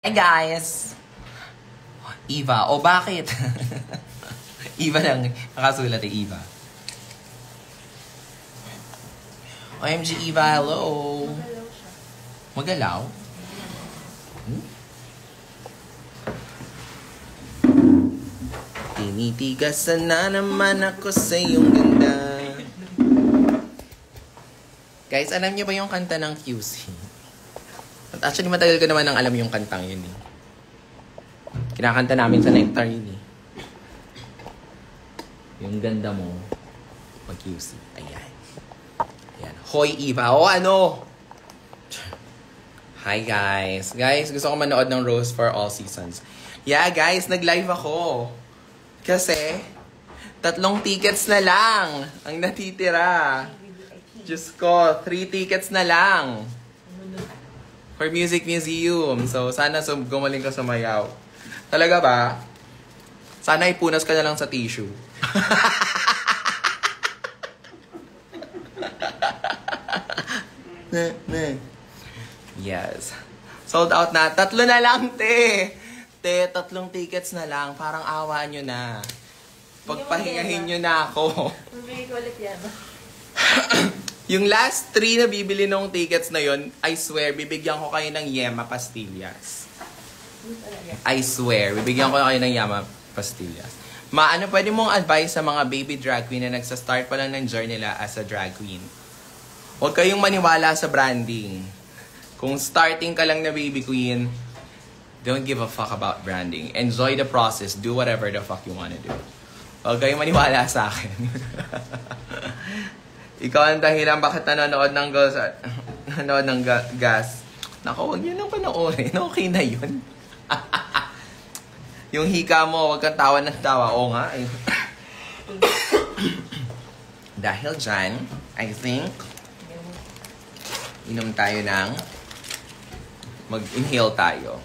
Hi guys! Eva. O bakit? Eva lang. Nakasulat eh, Eva. OMG Eva, hello! Magalaw? Tinitigasan na naman ako sa iyong ganda. Guys, alam niyo ba yung kanta ng QC? Actually, matagal ko naman nang alam yung kantang yun eh. Kinakanta namin sa Nectar yun eh. Yung ganda mo, mag-QC. Ayan. Ayan. Hoy, Eva. O ano? Hi, guys. Guys, gusto ko manood ng Rose for All Seasons. Yeah, guys, nag-live ako. Kasi, 3 tickets na lang ang natitira. Diyos ko, 3 tickets na lang. For Music Museum. So, sana gumaling ka sumayaw. Talaga ba? Sana ipunas ka na lang sa tissue. Yes. Sold out na. 3 na lang, te. Te, 3 tickets na lang. Parang awa nyo na. Pagpahingahin nyo na ako. Mabigay ko ulit yan. Yung last 3 na bibili ng tickets na yon, I swear, bibigyan ko kayo ng Yema Pastillas. I swear, bibigyan ko kayo ng Yema Pastillas. Pwede mong advice sa mga baby drag queen na nagsa-start pa lang ng journey nila as a drag queen? Huwag kayong maniwala sa branding. Kung starting ka lang na baby queen, don't give a fuck about branding. Enjoy the process. Do whatever the fuck you wanna do. Huwag kayong maniwala sa akin. Ikaw ang dahilan bakit nanonood ng girls at nanonood ng gas. Naku, huwag yun ang panoorin. Okay na yun. Yung hika mo, huwag kang tawa ng tawa. Oo nga. Dahil dyan, I think, inom tayo ng mag-inhale tayo.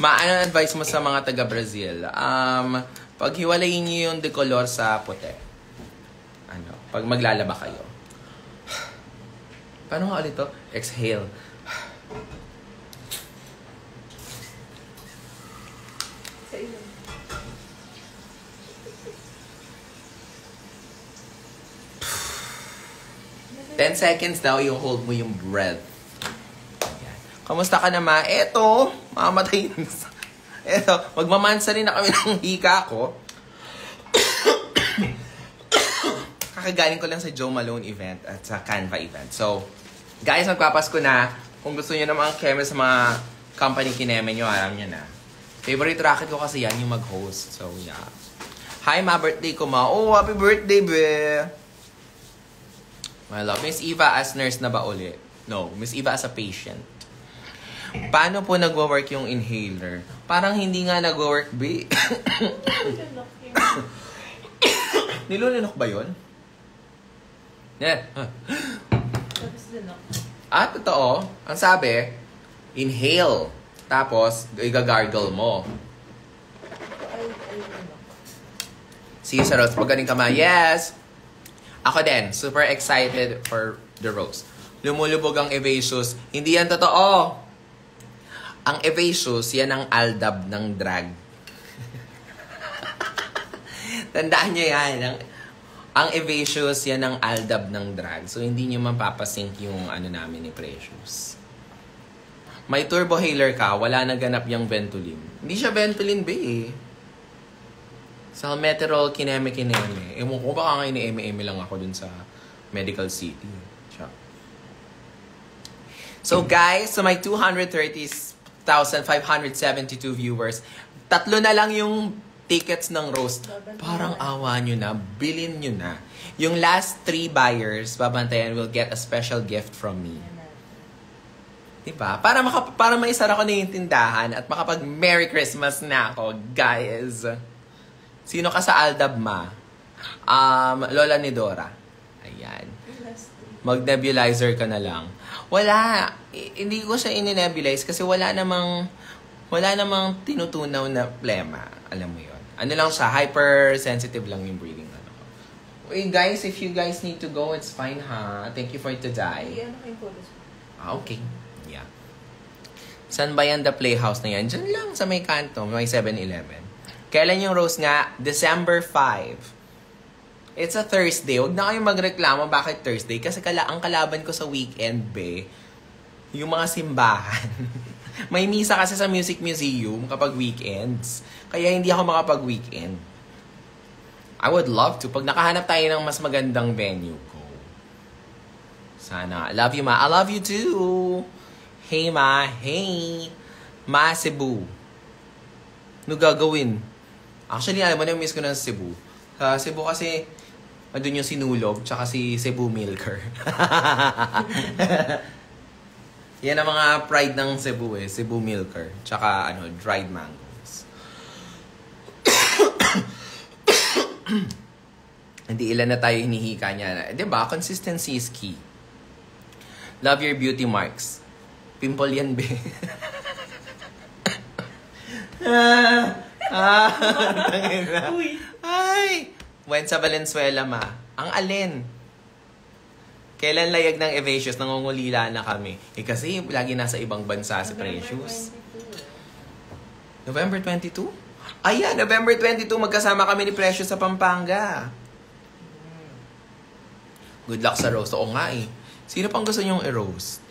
Ano advice mo sa mga taga-Brazil? Paghiwalayin niyo yung decolor sa puti. Pag maglalaba kayo. Paano nga ulit to? Exhale. Sa ilong. 10 seconds daw yung hold mo yung breath. Ayan. Kamusta ka na ma? Eto, mamatay. Eto, magmamansa rin na kami ng hika ko. Kakagaling ko lang sa Joe Malone event at sa Canva event. So, guys, magpapasko na. Kung gusto nyo ng mga keme sa mga company kineme nyo, alam nyo na. Favorite racket ko kasi yan, yung mag-host. So, yeah. Hi, ma. Birthday ko, ma. Oh, happy birthday, be. My love. Miss Eva as nurse na ba uli? No, Miss Eva as a patient. Paano po nagwo-work yung inhaler? Parang hindi nga nagwo-work, be. Nilununok ba yun? Yeah. Totoo. Ang sabi, inhale. Tapos, igagargle mo. See you sa Rose. Pagaling ka ma. Yes! Ako din. Super excited for the Rose. Lumulubog ang Evacious. Hindi yan totoo. Ang Evacious, yan ang aldab ng drag. Tandaan nyo yan. Ang Evacious, yan ang aldab ng drag. So, hindi nyo mapapasync yung namin ni Precious. May turbo haler ka, wala naganap yung Ventolin. Hindi siya Ventolin ba eh. Salmeterol, kineme. Ewan ko, baka nga ini-eme lang ako dun sa Medical City. Siya. So guys, so may 230,572 viewers. 3 na lang yung tickets ng Rose. Parang awa nyo na, bilhin nyo na. Yung last 3 buyers, babantayan, will get a special gift from me. Diba? Para maisara ko na yung tindahan at makapag Merry Christmas na ako, guys. Sino ka sa Aldab, ma? Lola ni Dora. Ayan. Mag-nebulizer ka na lang. Wala. Hindi ko siya in-nebulize kasi wala namang tinutunaw na plema. Alam mo yun. Ano lang siya, hypersensitive lang yung breathing. Hey guys, if you guys need to go, it's fine ha. Thank you for today. Okay. Yeah. Saan ba yan the playhouse na yan? Diyan lang sa may kanto, may 7-Eleven. Kailan yung roast nga? December 5. It's a Thursday. Huwag na kayong magreklamo bakit Thursday. Kasi ang kalaban ko sa weekend, yung mga simbahan. May misa kasi sa Music Museum kapag weekends. Kaya hindi ako makapag-weekend. I would love to. Pag nakahanap tayo ng mas magandang venue ko. Sana. I love you, Ma. I love you too. Hey, Ma. Hey. Ma, Cebu. Ano gagawin? Actually, alam mo na, miss ko ng Cebu. Sa Cebu kasi, andun yung sinulog, tsaka si Cebu Milker. Yan ang mga pride ng Cebu Cebu Milker. Tsaka, dried mangoes. Hindi ilan na tayo hinihika niya. Diba? Consistency is key. Love your beauty marks. Pimple yan, be. Ay! Went sa Valenzuela, Ma. Ang alin? Kailan layag ng Evasius? Nangungulila na kami. Kasi lagi nasa ibang bansa si Precious. November 22? Ayan, November 22, magkasama kami ni Precious sa Pampanga. Good luck sa roast. Oo nga Sino pang gusto niyong i-roast?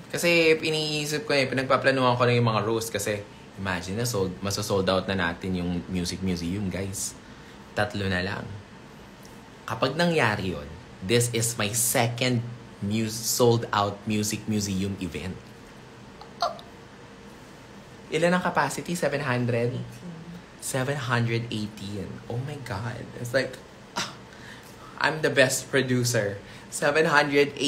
Kasi iniisip ko pinagpaplanuhan ko na yung mga roast kasi imagine na masosold out na natin yung Music Museum, guys. 3 na lang. Kapag nangyari yun, this is my second sold out Music Museum event. Ilan ang capacity? 700? 718. Oh my God. It's like, I'm the best producer. 718.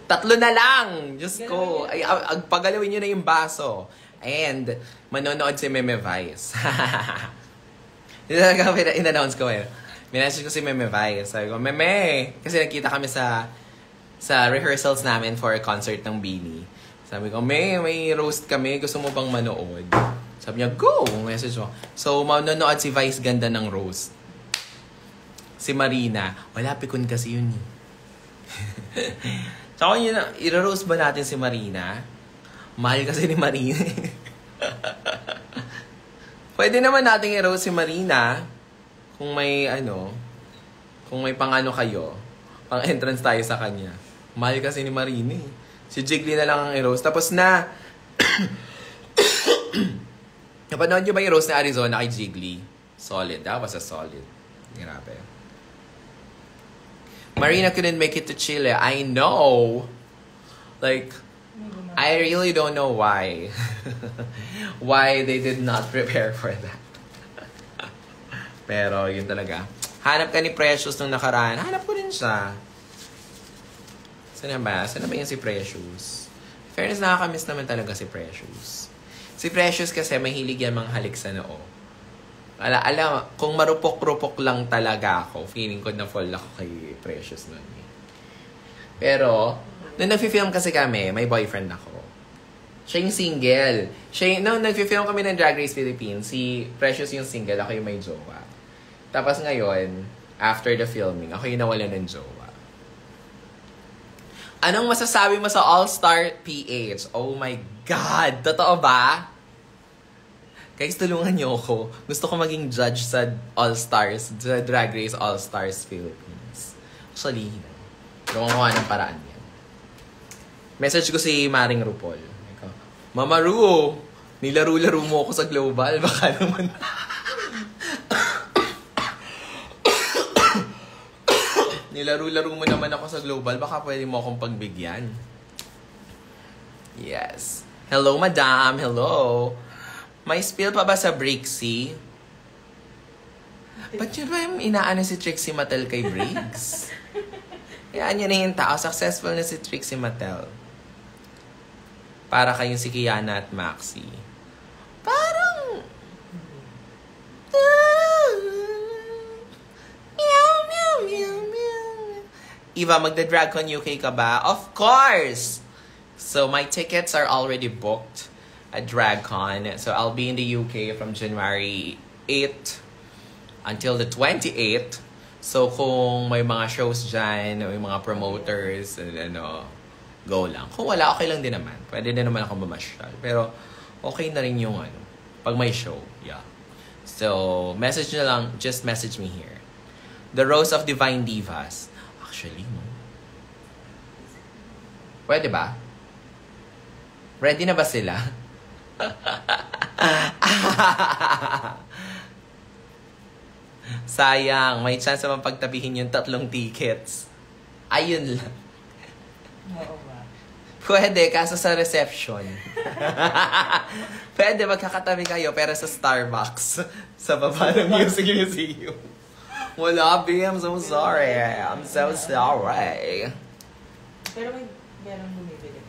3 na lang! Diyos ko. Ay, paggalawin nyo na yung baso. And, manonood si Meme Vice. In-announce ko Minessage ko si Meme Vice. Sabi ko, Meme! Kasi nakita kami sa rehearsals namin for a concert ng Beanie. Sabi ko, may roast kami. Gusto mo bang manood? Sabi niya, go! Message mo. So, manonood si Vice, ganda ng roast. Si Marina, wala pikon kasi yun Tsaka yun, i-roast ba natin si Marina? Mahal kasi ni Marina. Pwede naman natin i-roast si Marina kung may pang kayo. Pang entrance tayo sa kanya. Mahal kasi ni Marina Si Jiggly na lang ang i-roast. Tapos na. Napanood nyo ba yung roast na Arizona kay Jiggly? Solid. That was a solid. Grabe. Marina couldn't make it to Chile. I know. Like, I really don't know why. Why they did not prepare for that. Pero, yun talaga. Hanap ka ni Precious nung nakaraan. Hanap ko rin siya. Saan ba? Saan ba yung si Precious? Fairness, nakakamiss naman talaga si Precious. Si Precious kasi mahilig yan mga halik sa noo. Alam, kung marupok-rupok lang talaga ako, feeling ko na fall ako kay Precious nun. Pero, nung nag-film kasi kami, may boyfriend ako. Siya yung single. Nung nag-film kami ng Drag Race Philippines, si Precious yung single, ako yung may jowa. Tapos ngayon, after the filming, ako yung nawalan ng jowa. Anong masasabi mo sa All-Star PH? Oh my God! Totoo ba? Guys, tulungan niyo ako. Gusto ko maging judge sa All-Stars, sa Drag Race All-Stars Philippines. Actually, gawin ko ng paraan yan. Message ko si Maring Rupol. Mama Ru, nilaro-laro mo ako sa Global. Baka naman. Nilaro-laro mo naman ako sa Global. Baka pwede mo akong pagbigyan. Yes. Hello, madam. Hello. May spill pa ba sa Brixie? Ba't yun ba yung inaano si Trixie Mattel kay Briggs? Yan yun na yung tao. Successful na si Trixie Mattel. Para kayong si Kiana at Maxi. Parang... Eva, magda-DragCon UK ka ba? Of course! So, my tickets are already booked at DragCon. So, I'll be in the UK from January 8 until the 28th. So, kung may mga shows dyan, may mga promoters, go lang. Kung wala, okay lang din naman. Pwede din naman ako mamasyal. Pero, okay na rin yung pag may show. Yeah. So, message nyo lang, just message me here. The Rose of Divine Divas. Actually, no. Pwede ba? Ready na ba sila? Sayang, may chance naman pagtabihin yung 3 tickets. Ayun lang. Oo ba? Pwede, kaso sa reception. Pwede, magkakatabi kayo, pero sa Starbucks. Sa baba ng Music Museum. Wala, B. I'm so sorry. I'm so sorry. Pero may merong bumibili.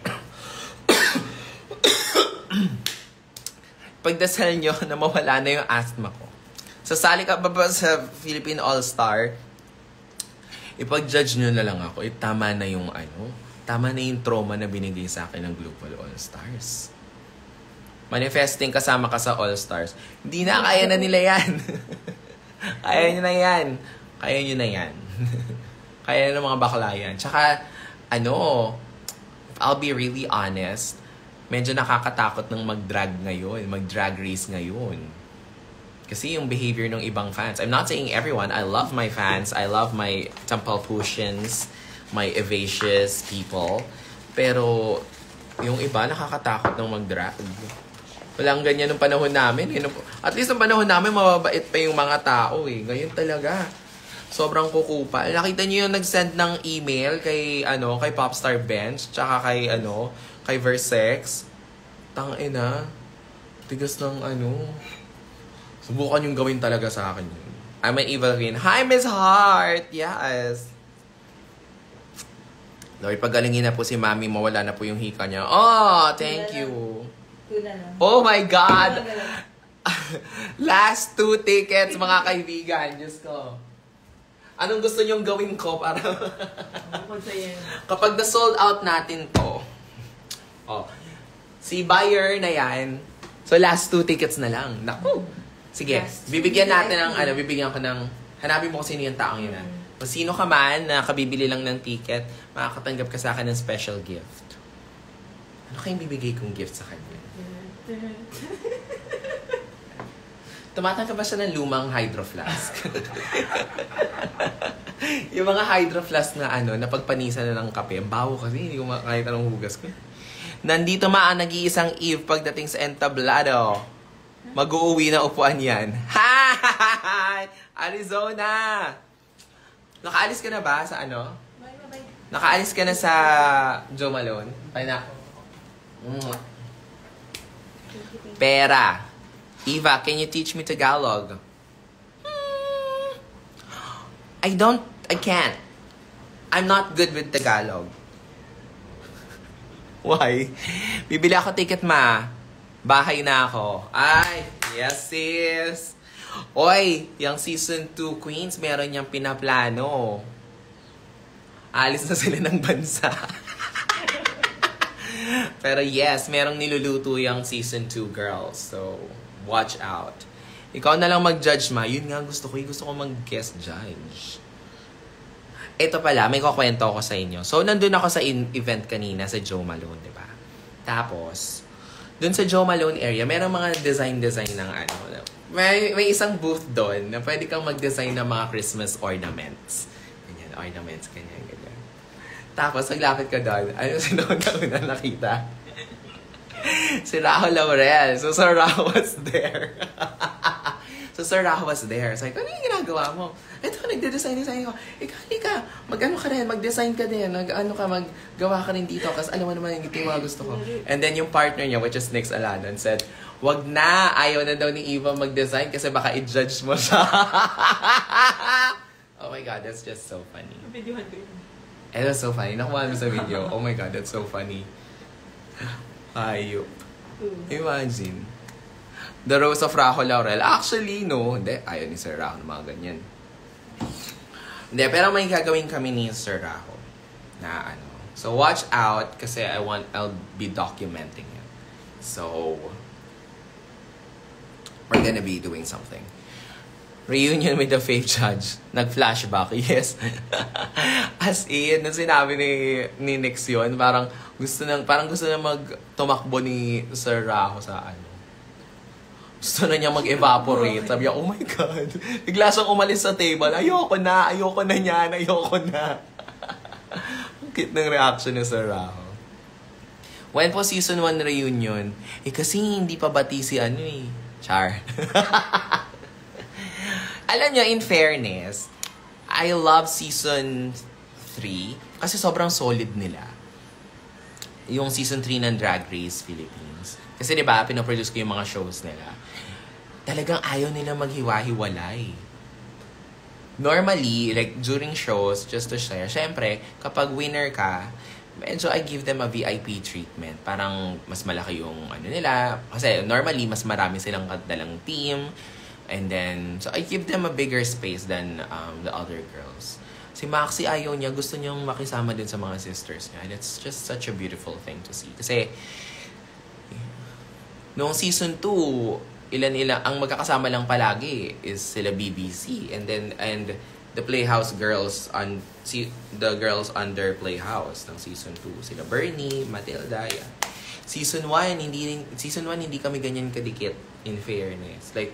Pagdasal nyo na mawala na yung asthma ko. Sasali ka ba sa Philippine All-Star? Ipag-judge nyo na lang ako. Tama na yung tama na yung trauma na binigay sa akin ng Global All-Stars. Manifesting kasama ka sa All-Stars. Hindi na, kaya na nila yan. Kaya nyo na yan. Kaya nyo na yan. Kaya na ng mga bakla yan. Tsaka, I'll be really honest, medyo nakakatakot ng mag-drag ngayon, mag-drag race ngayon. Kasi yung behavior ng ibang fans. I'm not saying everyone. I love my fans. I love my Tampalpusians, my Evacious people. Pero, yung iba nakakatakot ng mag-drag. Walang ganyan nung panahon namin. At least nung panahon namin, mababait pa yung mga tao eh. Ngayon talaga. Sobrang kukupa. Nakita niyo yung nag-send ng email kay Popstar Bench, tsaka kay Versex. Tangina. Tigas ng Subukan yung gawin talaga sa akin yun. I'm an evil queen. Hi, Miss Heart! Yes. Lord, pagalingin na po si Mami, mawala na po yung hika niya. Oh, thank you. Oh my God! Last 2 tickets, mga kaibigan. Diyos ko. Anong gusto niyong gawin ko para... Kapag na-sold out natin to, si buyer na yan, so last 2 tickets na lang. Naku! Sige, bibigyan natin ng, bibigyan ko ng, hanapin mo kung sino yung taong yun. Kung sino ka man na kabibili lang ng ticket, makakatanggap ka sa akin ng special gift. Ano kayong bibigay kong gift sa kanya? Tumatanggap ba siya ng lumang hydro flask? Yung mga hydro flask na na pagpanisan na ng kape. Ang baho kasi, hindi ko makakita ng hugas ko. Nandito nag-iisang Eve pagdating sa Entablado. Mag-uuwi na upuan yan. Hi! Arizona! Nakaalis ka na ba sa Nakaalis ka na sa Joe Malone? Pera. Eva, can you teach me Tagalog? I can't. I'm not good with Tagalog. Why? Bibili ako ticket, ma. Bahay na ako. Ay, yes sis. Oy, yung season 2 Queens, meron niyang pinaplano. Alis na sila ng bansa. Pero yes, merong niluluto yung season 2 girls. So, watch out. Ikaw na lang mag-judge, ma. Yun nga gusto ko. Gusto ko mag-guest judge. Ito pala, may kukwento ako sa inyo. So, nandun ako sa event kanina sa Joe Malone, di ba? Tapos, dun sa Joe Malone area, merong mga design ng may isang booth doon na pwede kang mag-design ng mga Christmas ornaments. Ganyan, ornaments, ganyan. Tapos, naglapit ka doon. Sino na nakita? Si Raho Laurel. So, Sir Raho was there. Sir Raho was there. So, ano yung ginagawa mo? Ito, nagde-design ko. Ika, mag-ano ka rin, mag-design ka din. Maggawa ka rin dito. Kasi alam mo naman yung mga gusto ko. And then yung partner niya, which is Nix Alanon, said, wag na, ayaw na daw ni Eva mag-design kasi baka i-judge mo siya. Oh my God, that's just so funny. Videohan ko yun. It was so funny. Nakuha mo sa video. Oh my God, that's so funny. Ayup. Imagine. The Rose of Raho Laurel. Actually, no. Hindi. Ayaw ni Sir Raho ng mga ganyan. Hindi, pero may gagawin kami ni Sir Raho. Na So, watch out kasi I'll be documenting it. So, we're gonna be doing something. Reunion with the Fave Judge. Nag-flashback, yes. As in, nung sinabi ni Nix yun, parang, Parang gusto na tumakbo ni Sir Raho sa ano. Gusto na niya mag-evaporate. Sabi niya, oh my God. Bigla siyang umalis sa table. Ayoko na niyan, ayoko na. Ang cute ng reaction ni Sir Raho. When po season 1 reunion? Kasi hindi pa bati si ano eh. Char. Alam niyo, in fairness, I love season 3 kasi sobrang solid nila. Yung season 3 ng Drag Race Philippines. Kasi diba, pinoproduce ko yung mga shows nila. Talagang ayaw nila maghiwa-hiwalay. Normally, like during shows, just to share, syempre, kapag winner ka, medyo I give them a VIP treatment. Parang mas malaki yung ano nila. Kasi normally, mas marami silang kadalang team. And then, so I give them a bigger space than the other girls. Si Maxi ayaw niya, gusto niyang makisama din sa mga sisters niya. And it's just such a beautiful thing to see. Kasi, noong season 2, ilan-ilan, ang magkakasama lang palagi is sila BBC. And the Playhouse girls, the girls under Playhouse ng season 2. Sila Bernie, Matilda, yeah. Season 1, hindi kami ganyan kadikit, in fairness. Like,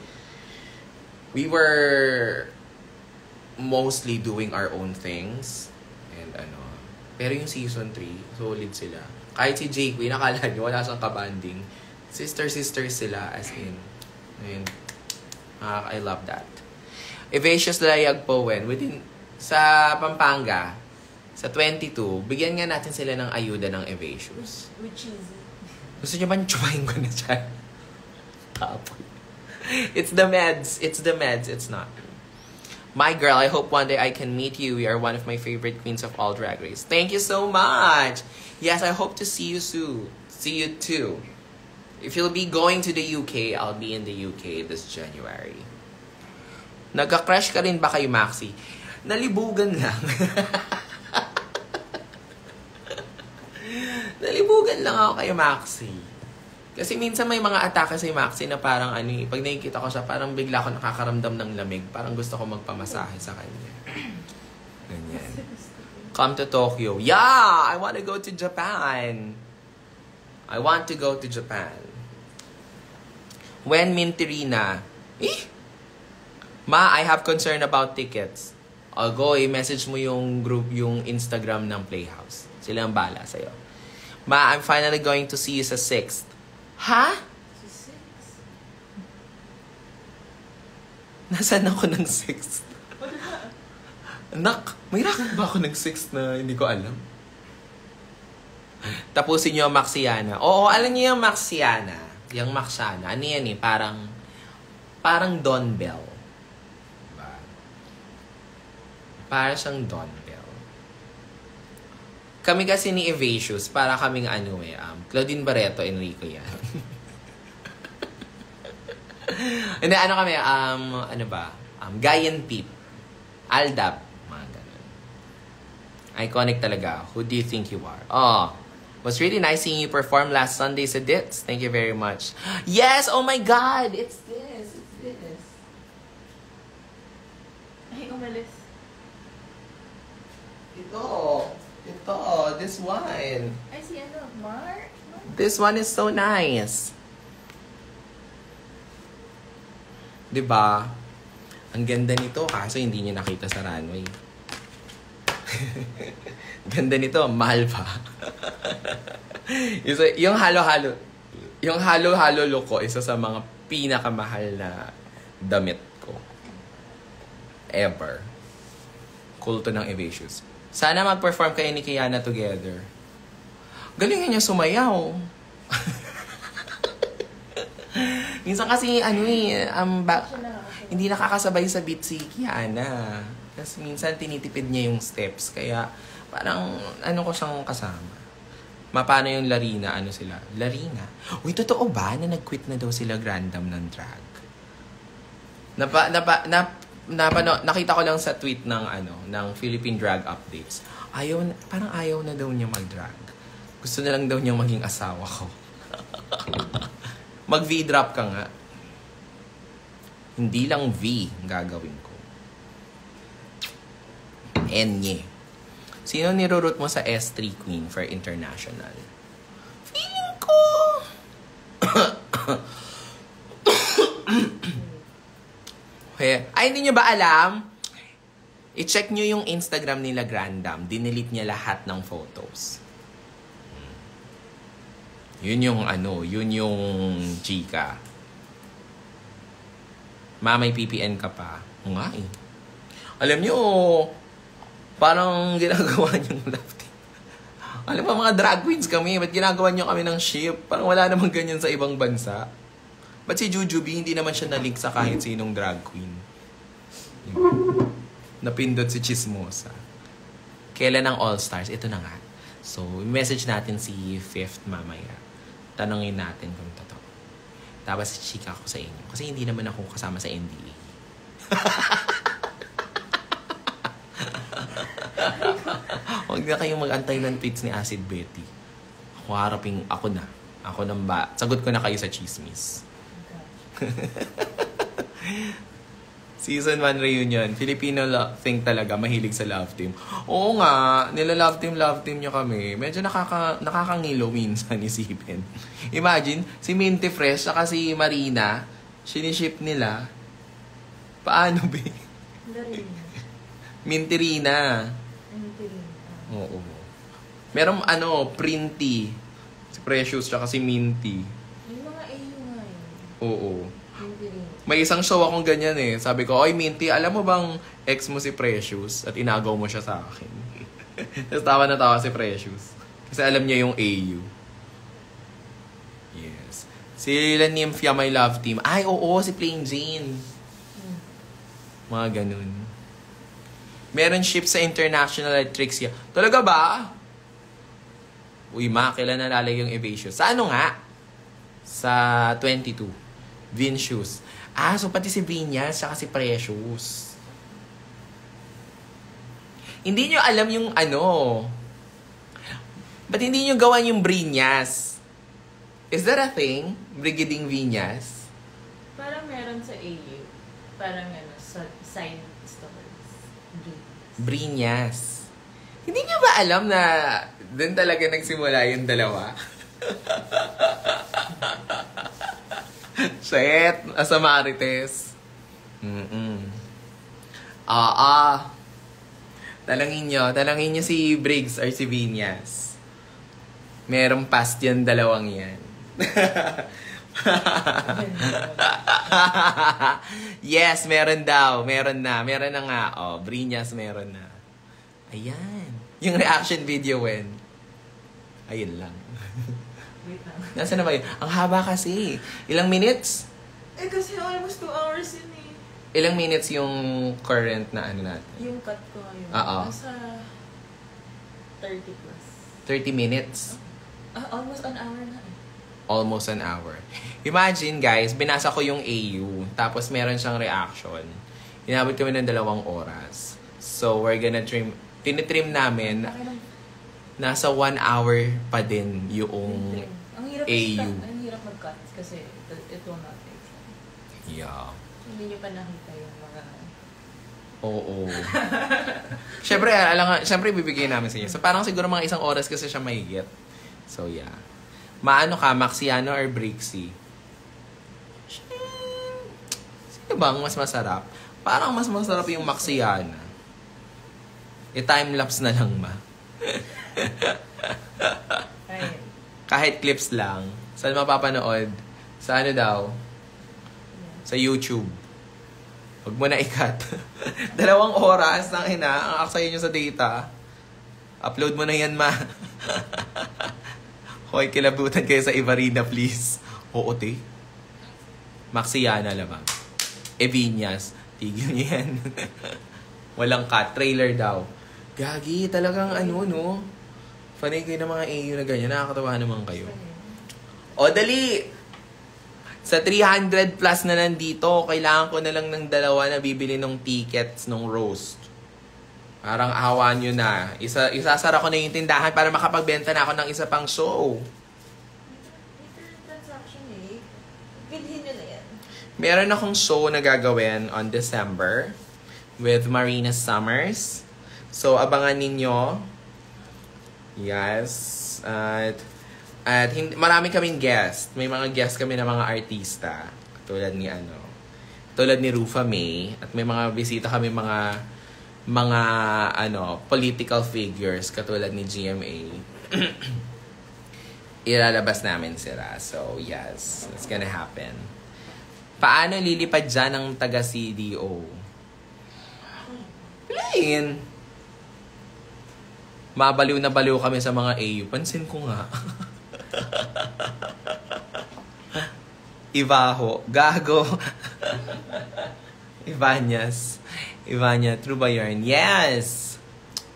we were mostly doing our own things. And pero yung season 3, solid sila. Kahit si Jake, nakala nyo, wala siyang kabanding. Sister-sisters sila, as in. And, I love that. Evacious Layag Powen, sa Pampanga, sa 22, bigyan nga natin sila ng ayuda ng Evacious. Which is... Gusto nyo ba tsumahin ko na siya? Tapoy. It's the meds. It's not. My girl, I hope one day I can meet you. You are one of my favorite queens of all Drag Race. Thank you so much. Yes, I hope to see you soon. See you too. If you'll be going to the UK, I'll be in the UK this January. Nagka-crush ka rin ba kay Maxi? Nalibugan lang. Nalibugan lang ako kay Maxi. Kasi minsan may mga atake si Maxi na parang pag nakikita ko siya, parang bigla ako nakakaramdam ng lamig. Parang gusto ko magpamasahe sa kanya. Ganyan. Come to Tokyo. Yeah! I want to go to Japan. When Mintirina, Ma, I have concern about tickets. I'll go, message mo yung group, yung Instagram ng Playhouse. Sila ang bala sa'yo. Ma, I'm finally going to see you sa 6th. Ha? Si 6? Nasaan ako ng 6th? Anak, may racket ba ako ng 6th na hindi ko alam? Tapusin niyo ang Maxiana. Oo, alam niyo yung Maxiana. Yung Maxiana. Ano yan parang Don Bell. Diba? Para siyang Don Bell. Kami kasi ni Evacious, para kaming Claudine Barreto, Enrico yan. Hindi, kami, Guyan Peep, Aldab, mga ganun. Iconic talaga. Who do you think you are? Oh, was really nice seeing you perform last Sunday sa Dits. Thank you very much. Yes! Oh my God! It's this. Ay, umalis. Ito. This one. Ay, si Mark? This one is so nice. Diba? Ang ganda nito, kaso hindi niya nakita sa runway. Ganda nito, mahal pa. yung halo-halo look ko, isa sa mga pinakamahal na damit ko. Ever. Kulto ng Evacious. Sana mag-perform kayo ni Kiana together. Galingan niya sumayaw. Minsan kasi, hindi nakakasabay sa beat si Kiana. Kasi minsan tinitipid niya yung steps. Kaya, parang, ko siyang kasama. Paano yung Larina? Sila? Larina? Uy, totoo ba na nag-quit na daw sila Grandam ng drag? Nakita ko lang sa tweet ng Philippine Drag Updates. Parang ayaw na daw niya mag-drag. Gusto na lang daw niya maging asawa ko. Mag-V-drop ka nga. Hindi lang V ang gagawin ko. Enye. Sino nirurut mo sa S3 Queen for international? Feeling ko... Ay, hindi nyo ba alam? I-check nyo yung Instagram nila, Grandam. Dinelete niya lahat ng photos. Yun yung yun yung chika. May PPN ka pa. O nga eh. Alam nyo, parang ginagawa niyong love team. Alam mo, mga drag queens kami. Ba't ginagawa niyo kami ng ship? Parang wala namang ganyan sa ibang bansa. Ba't si Jujubee, hindi naman siya na-link sa kahit sinong drag queen? Napindot si Chismosa. Kailan ang All-Stars? Ito na nga. So, message natin si Fifth mamaya. Tanungin natin kung totoo. Tapos, chika ako sa inyo. Kasi hindi naman ako kasama sa NDA. Huwag na kayong mag-antay ng tweets ni Acid Betty. Ako na. Ako nang ba? Sagot ko na kayo sa chismis. Season 1 reunion. Filipino thing talaga. Mahilig sa love team. Oo nga. Nila-love team nyo kami. Medyo nakakangilo minsan isipin. Imagine, si Minty Fresh saka si Marina, siniship nila. Paano, be? Minty Rina. Oo. Merong Printy. Si Precious tsaka si Minty. Yung mga AU nga yun. Oo. May isang show akong ganyan eh. Sabi ko, oy Minty, alam mo bang ex mo si Precious? At inagaw mo siya sa akin. Tapos tawa na tawa si Precious. Kasi alam niya yung AU. Yes. Si La Nymphia, my love team. Ay, oo, si Plain Jane. Mga ganun. Meron ship sa international at Trixia. Talaga ba? Uy, kailan nalalay yung Evasion? Sa ano nga? Sa 22. Vincius. So pati si Vinyas saka si Precious. Hindi nyo alam yung ba't hindi nyo gawan yung Brinyas? Is that a thing? Brigading Vinyas? Parang meron sa AU. Parang side stories. Brinyas. Hindi nyo ba alam na doon talaga nagsimula yung dalawa? Shit! Asa Marites. Talangin nyo si Briggs or si Vinyas. Merong past yung dalawang yan. Yes, meron daw. Meron na nga. Brinyas meron na. Ayan. Yung reaction video when. Ayun lang. Wait lang. Nasaan na ba yun? Ang haba kasi. Ilang minutes? Kasi almost 2 hours yun eh. Ilang minutes yung current na natin? Yung cut ko ngayon. Oo. Nasa 30 plus. 30 minutes? Almost an hour na eh. Almost an hour. Imagine guys, binasa ko yung AU, tapos meron siyang reaction. Inabot kami ng 2 oras. So, we're gonna trim. Tinitrim namin, nasa 1 hour pa din yung Ang hirap AU. Ang hirap mag-cut kasi it will not take time. Yeah. Hindi nyo pa nakita yung mga... Oo. Siyempre, bibigyan namin sa inyo. So, parang siguro mga 1 oras kasi siya mahigit. So, yeah. Maano ka, Maxiano or Brixie? Sino bang mas masarap? Parang mas masarap yung Maxiana. I-timelapse na lang ma. Kahit clips lang. Saan mapapanood? Sa ano daw? Sa YouTube. Huwag mo na ikat. 2 oras ng ang aksaya nyo sa data. Upload mo na yan, ma. Hoy, kilabutan kayo sa Ibarina, please. Oo, te. Maxiana lamang. Evinyas. Tigil niyo yan. Walang cut. Trailer daw. Gagi, talagang no? Fanay kayo ng mga AU na ganyan. Nakakatawa naman kayo. O, dali! Sa 300 plus na nandito, kailangan ko na lang ng 2 na bibili ng tickets ng roast. Parang awa nyo na. Isasara ko na yung tindahan para makapagbenta na ako ng isa pang show. Transaction eh. Bilhin nyo na yan. Meron akong show na gagawin on December with Marina Summers. So, abangan ninyo Yes. At marami kaming guest. May mga guest kami na mga artista. Tulad ni Rufa May. At may mga bisita kami mga political figures katulad ni GMA. Ilalabas namin sila. So, yes. It's gonna happen. Paano lilipad dyan ang taga-CDO? Plain. Mabaliw na baliw kami sa mga AU. Pansin ko nga. Ivaho. Gago. Ivanya. True ba yarn? Yes!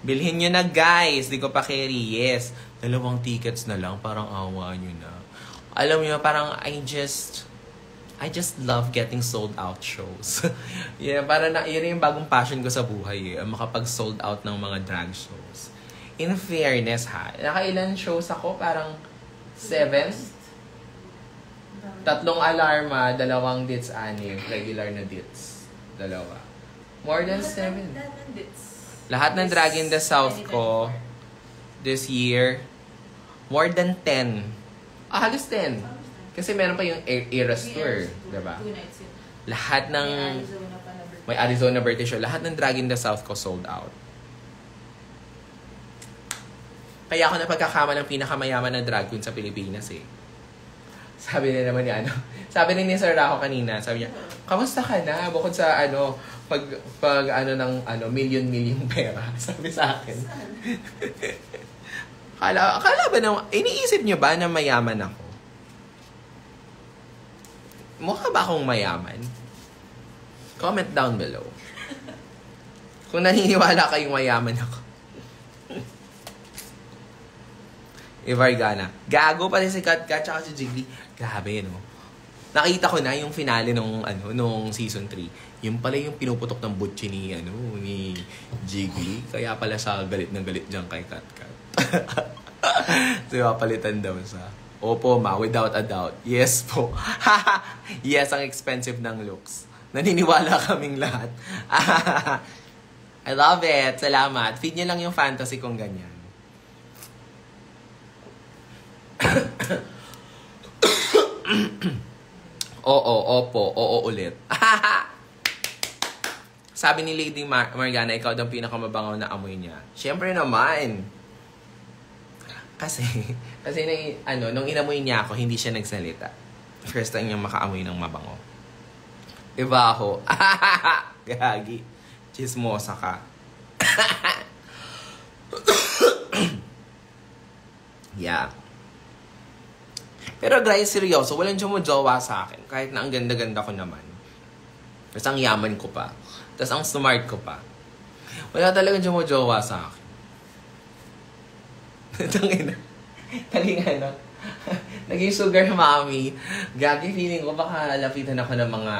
Bilhin nyo na, guys. Di ko pa carry. Yes. 2 tickets na lang. Parang awa nyo na. Alam nyo, parang I just love getting sold out shows. Yeah, parang yun yung bagong passion ko sa buhay. Makapag sold out ng mga drag shows. In fairness, nakailan shows ako? Parang 7? 3 alarma, 2 dits, 6. Regular na dits. 2. More than 7. Lahat ng Drag in the South ko this year, more than 10. Halos 10. Kasi meron pa yung Eras Tour, diba? 2 nights yun. Lahat ng... May Arizona birthday show. Lahat ng Drag in the South ko sold out. Kaya ako napagkakama ng pinakamayaman na drag queen sa Pilipinas eh. Sabi na naman sabi ni Sir Raho kanina, sabi niya, kamusta ka na? Bukod sa pag million pera. Sabi sa akin. Akala ba na, iniisip niyo ba na mayaman ako? Mukha ba akong mayaman? Comment down below. Kung naniniwala kayong mayaman ako. Ivargana. Gago pati si Katkat tsaka si Jiggly. Grabe, no? Nakita ko na yung finale nung season 3. Yung pala yung pinuputok ng butchi ni Jiggly. Kaya pala siya galit na galit dyan kay Katkat. So, palitan daw siya. Opo, ma, without a doubt. Yes po. Yes, ang expensive ng looks. Naniniwala kaming lahat. I love it. Salamat. Feed niyo lang yung fantasy kong ganyan. Oo ulit. Sabi ni Lady Morgana, ikaw daw pinakamabangaw na amoy niya. Siyempre naman. Kasi nung inamoy niya ako, hindi siya nagsalita. First time niyang makaamoy ng mabango. Ivaho. Gagi. Chismosa ka. Yeah. Pero guys, seryoso, walang jowa sa akin. Kahit na ang ganda-ganda ko naman. Tapos ang yaman ko pa. Tapos ang smart ko pa. Wala talagang jowa sa akin. Tangina. Naging sugar mommy. Gagi, feeling ko baka lapitan ako ng mga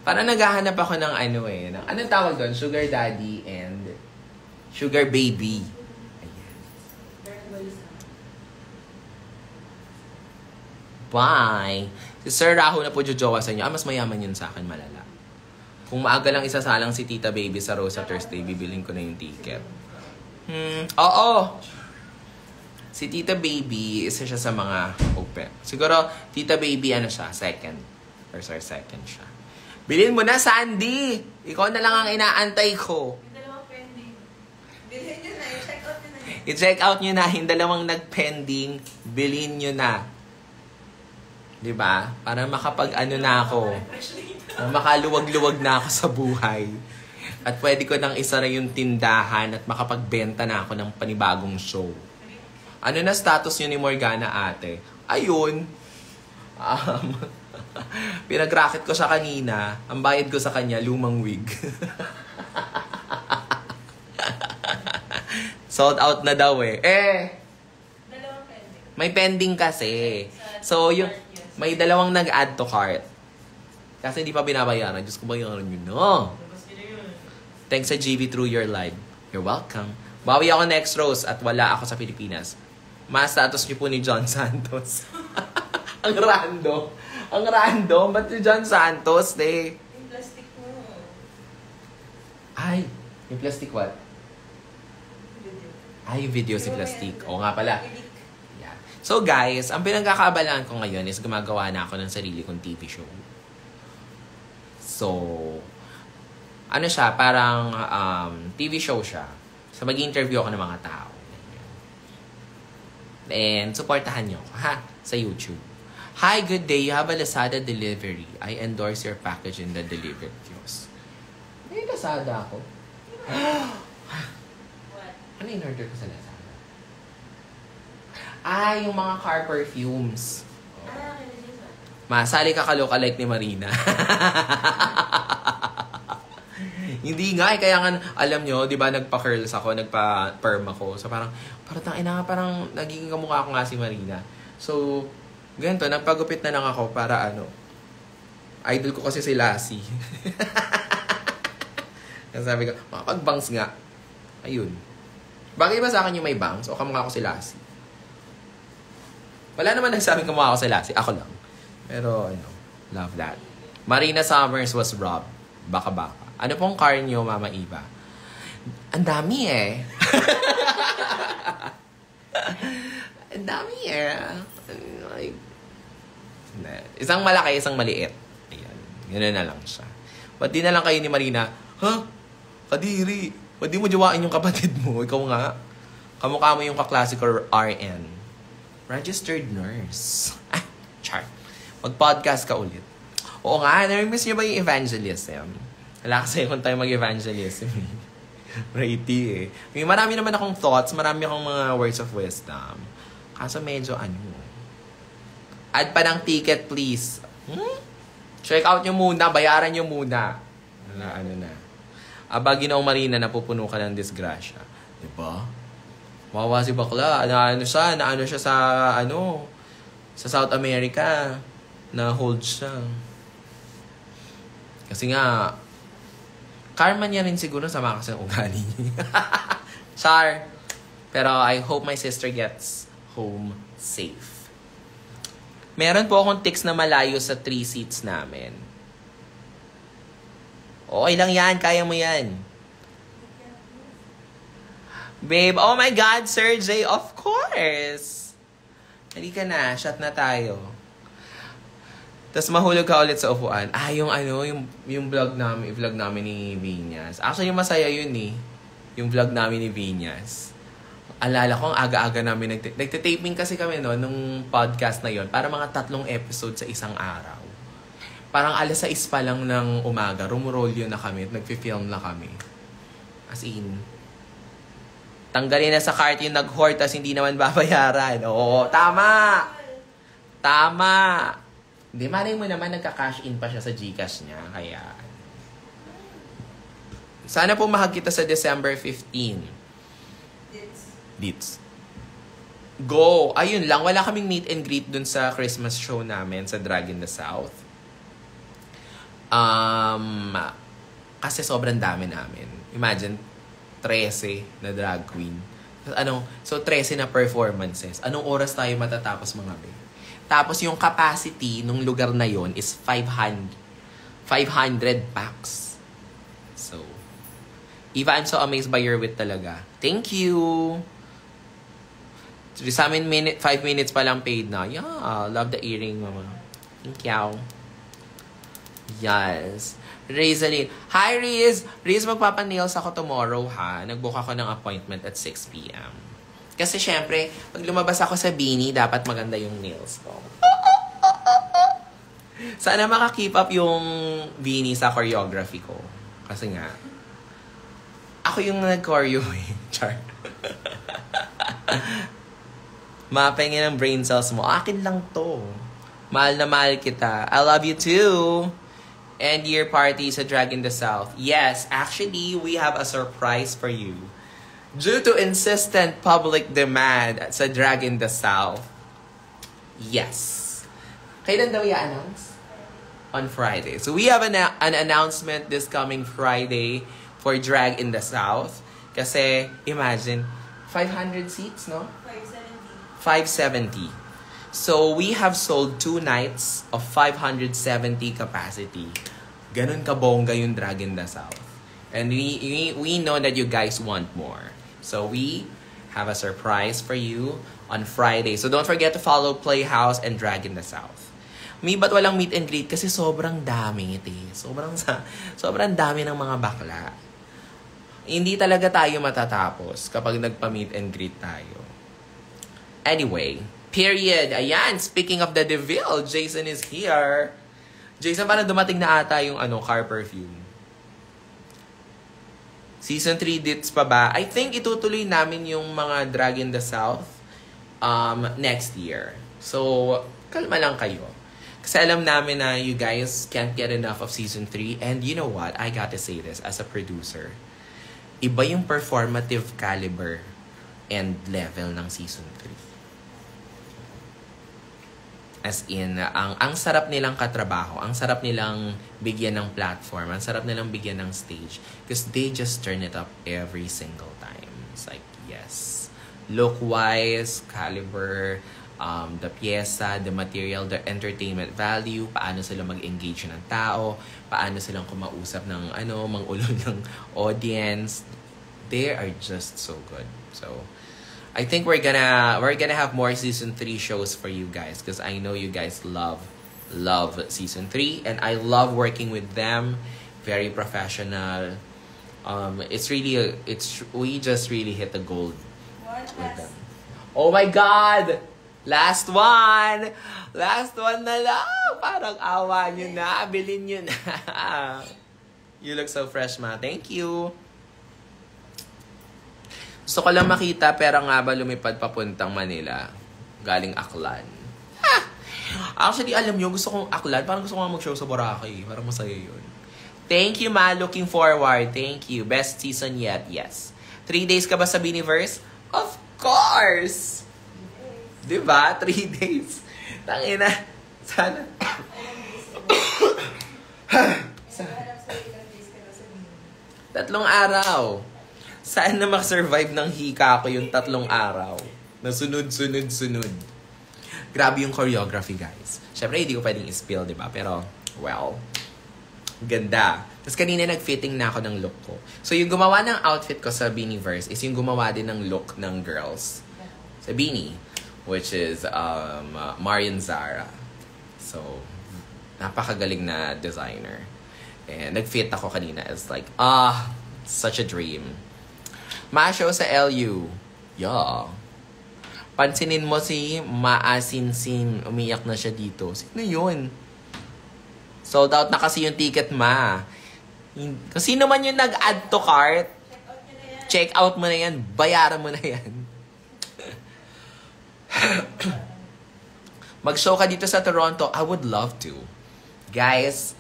Para naghahanap ako ng anong tawag doon? Sugar daddy and sugar baby. Bye! Si Sir Raho na po jojowa sa inyo. Mas mayaman yun sa akin, malala. Kung maaga lang isasalang si Tita Baby sa Rosa Thursday, bibilin ko na yung ticket. Oo! Si Tita Baby, isa siya sa mga open. Siguro, Tita Baby, second. Second siya. Bilhin mo na, Sandy! Ikaw na lang ang inaantay ko. Yung 2 pending. Bilhin nyo na, i-check out nyo na. I-check out nyo na, yung 2 nag-pending, bilhin nyo na. Diba? Para na ako. Makaluwag-luwag na ako sa buhay. At pwede ko nang isara yung tindahan at makapagbenta na ako ng panibagong show. Ano na status yun ni Morgana, ate? Ayun. Pinag-racket ko siya kanina. Ang bayad ko sa kanya, lumang wig. Sold out na daw eh. 2 pending. May pending kasi. So, may 2 nag-add to cart. Kasi hindi pa binabayaran. Diyos ko, bayaran yun, no? Thanks sa GV through your live. You're welcome. Bawi ako next Rose at wala ako sa Pilipinas. Ma-status niyo po ni John Santos. Ang random. Ang random. Ba't si John Santos, Yung plastic mo. Ay, yung plastic what? Video. Ay, yung video si Plastic. Oo nga pala. Yeah. So guys, ang pinagkakaabalaan ko ngayon is gumagawa na ako ng sarili kong TV show. So, ano siya, parang TV show siya. So, mag-interview ako ng mga tao. And, supportahan nyo ako, ha? Sa YouTube. Hi, good day. You have a Lazada delivery. I endorse your package in the delivered kiosk. May Lazada ako. What? Ano in-order ko sa Lazada? Ah, yung mga car perfumes. Ah, okay, this one. Masali ka ka-lookalike ni Marina. Hindi nga, kaya nga, alam nyo, di ba, nagpa-curls ako, nagpa-perm ako. So, parang nagiging kamukha ako nga si Marina. So, ganito, nagpagupit na lang ako para idol ko kasi si Lassie. Kasi sabi ko, makapag-bangs nga. Ayun. Bagay ba sa akin yung may bangs o kamukha ko si Lassie? Wala naman nagsabing kamukha ko si Lassie. Ako lang. Pero, love that. Marina Summers was robbed. Baka-baka. Ano pong car niyo, Mama Eva? Ang dami eh. Ang dami eh. Like, isang malaki, isang maliit. Ayan. Ganoon na lang siya. Ba't di na lang kayo ni Marina, Kadiri, ba't di mo jawain yung kapatid mo? Ikaw nga. Kamukha mo yung kaklase ko RN. Registered nurse. Char. Mag-podcast ka ulit. Oo nga, nami-miss niyo ba yung evangelism? Wala kasi kung tayo mag-evangelism. Righty eh. May marami naman akong thoughts, marami akong mga words of wisdom. Kaso medyo add pa ng ticket please. Check out nyo muna, bayaran nyo muna. Na. Aba, Ginoong Marina, napupuno ka ng disgrasya. Diba? Wawa si bakla. Naano siya sa South America. Na-hold siya. Kasi nga, karma niya rin siguro sa mga kasang ugali niya. Char. Pero I hope my sister gets home safe. Meron po akong tics na malayo sa 3 seats namin. Okay lang yan. Kaya mo yan. Babe, oh my God, Sir J, of course. Halika na, shot na tayo. Tapos mahulog ka ulit sa upuan. Yung vlog namin ni Vinyas. Actually, masaya yun eh. Yung vlog namin ni Vinyas. Alala ko, ang aga-aga namin nagtitaping kasi kami nung podcast na yon para mga 3 episodes sa isang araw. Parang 6:00 pa lang ng umaga, rumurolyo na kami at nagfi-film na kami. As in, tanggalin na sa cart yung nag-hoard tas hindi naman babayaran. Oo, tama! Tama! Hindi, malay mo naman nagka-cash in pa siya sa GCash niya. Kaya, sana po mahag kita sa December 15. Dits. Go! Ayun lang, wala kaming meet and greet dun sa Christmas show namin sa Drag in the South. Kasi sobrang dami namin. Imagine, 13 na drag queen. So 13 na performances. Anong oras tayo matatapos mga be? Tapos yung capacity nung lugar na yon is 500 packs. So, Eva, I'm so amazed by your wit talaga. Thank you! Sa amin, 5 minutes pa lang paid na. Yeah, love the earring, mama. Thank you. Yes. Rizaline. Hi, Riz! Riz, magpapanails ako tomorrow, ha? Nag-book ako ng appointment at 6 p.m. Kasi syempre, pag lumabas ako sa Bini, dapat maganda yung nails ko. Sana maka-keep up yung Bini sa choreography ko. Kasi nga, ako yung nag-choreo eh. Char. Mapengin ang brain cells mo. Akin lang to. Mahal na mahal kita. I love you too. End year party sa Drag in the South. Yes, actually, we have a surprise for you. Due to insistent public demand sa Drag in the South. Yes. Kailan daw i-announce? On Friday. So we have an announcement this coming Friday for Drag in the South. Kasi, imagine, 500 seats, no? 570. So, we have sold 2 nights of 570 capacity. Ganun kabongga yung Drag in the South. And we know that you guys want more. So, we have a surprise for you on Friday. So don't forget to follow Playhouse and Drag in the South. Ba't walang meet and greet? Kasi sobrang dami ito eh. Sobrang dami ng mga bakla. Hindi talaga tayo matatapos kapag nagpa-meet and greet tayo. Anyway, period. Ayan, speaking of the DeVille, Jason is here. Jason, parang dumating na ata yung car perfume. Season 3 dates pa ba? I think itutuloy namin yung mga Drag in the South next year. So, kalma lang kayo. Kasi alam namin na you guys can't get enough of Season 3. And you know what? I gotta say this as a producer. Iba yung performative caliber and level ng Season 3. As in, ang sarap nilang katrabaho, ang sarap nilang bigyan ng platform, ang sarap nilang bigyan ng stage. Because they just turn it up every single time. It's like, yes. Look-wise, caliber, the pyesa, the material, the entertainment value, paano sila mag-engage ng tao, paano silang kumausap ng mang-ulol ng audience. They are just so good. So, I think we're gonna have more season 3 shows for you guys because I know you guys love season 3 and I love working with them. Very professional. We just really hit the gold with them. Oh my God! Last one na lang. Parang awa nyo na. Bilhin nyo na. You look so fresh, ma. Thank you. Gusto ko lang makita, pera nga ba lumipad papuntang Manila? Galing Aklan. Actually, alam nyo, gusto kong Aklan. Parang gusto ko mag-show sa Boracay. Parang masaya yun. Thank you, ma. Looking forward. Thank you. Best season yet. Yes. 3 days ka ba sa Biniverse? Of course! Diba? 3 days. Tangina. Sana. 3 araw. Saan na mag-survive ng hika ko yung 3 araw? Na sunod. Grabe yung choreography, guys. Syempre, hindi ko pwedeng i-spill, diba? Pero, well, ganda. Tapos kanina nag-fitting na ako ng look ko. So, yung gumawa ng outfit ko sa Beanieverse is yung gumawa din ng look ng girls sa Beanie, which is Marian Zara. So, napakagaling na designer. And nag-fit ako kanina. It's like, such a dream. Ma-show sa LU. Yeah. Pansinin mo si Maasinsin. Umiyak na siya dito. Sino yun? Sold out na kasi yung ticket, ma. Kung sino man yung nag-add to cart, check out mo na yan. Bayaran mo na yan. Mag-show ka dito sa Toronto. I would love to. Guys,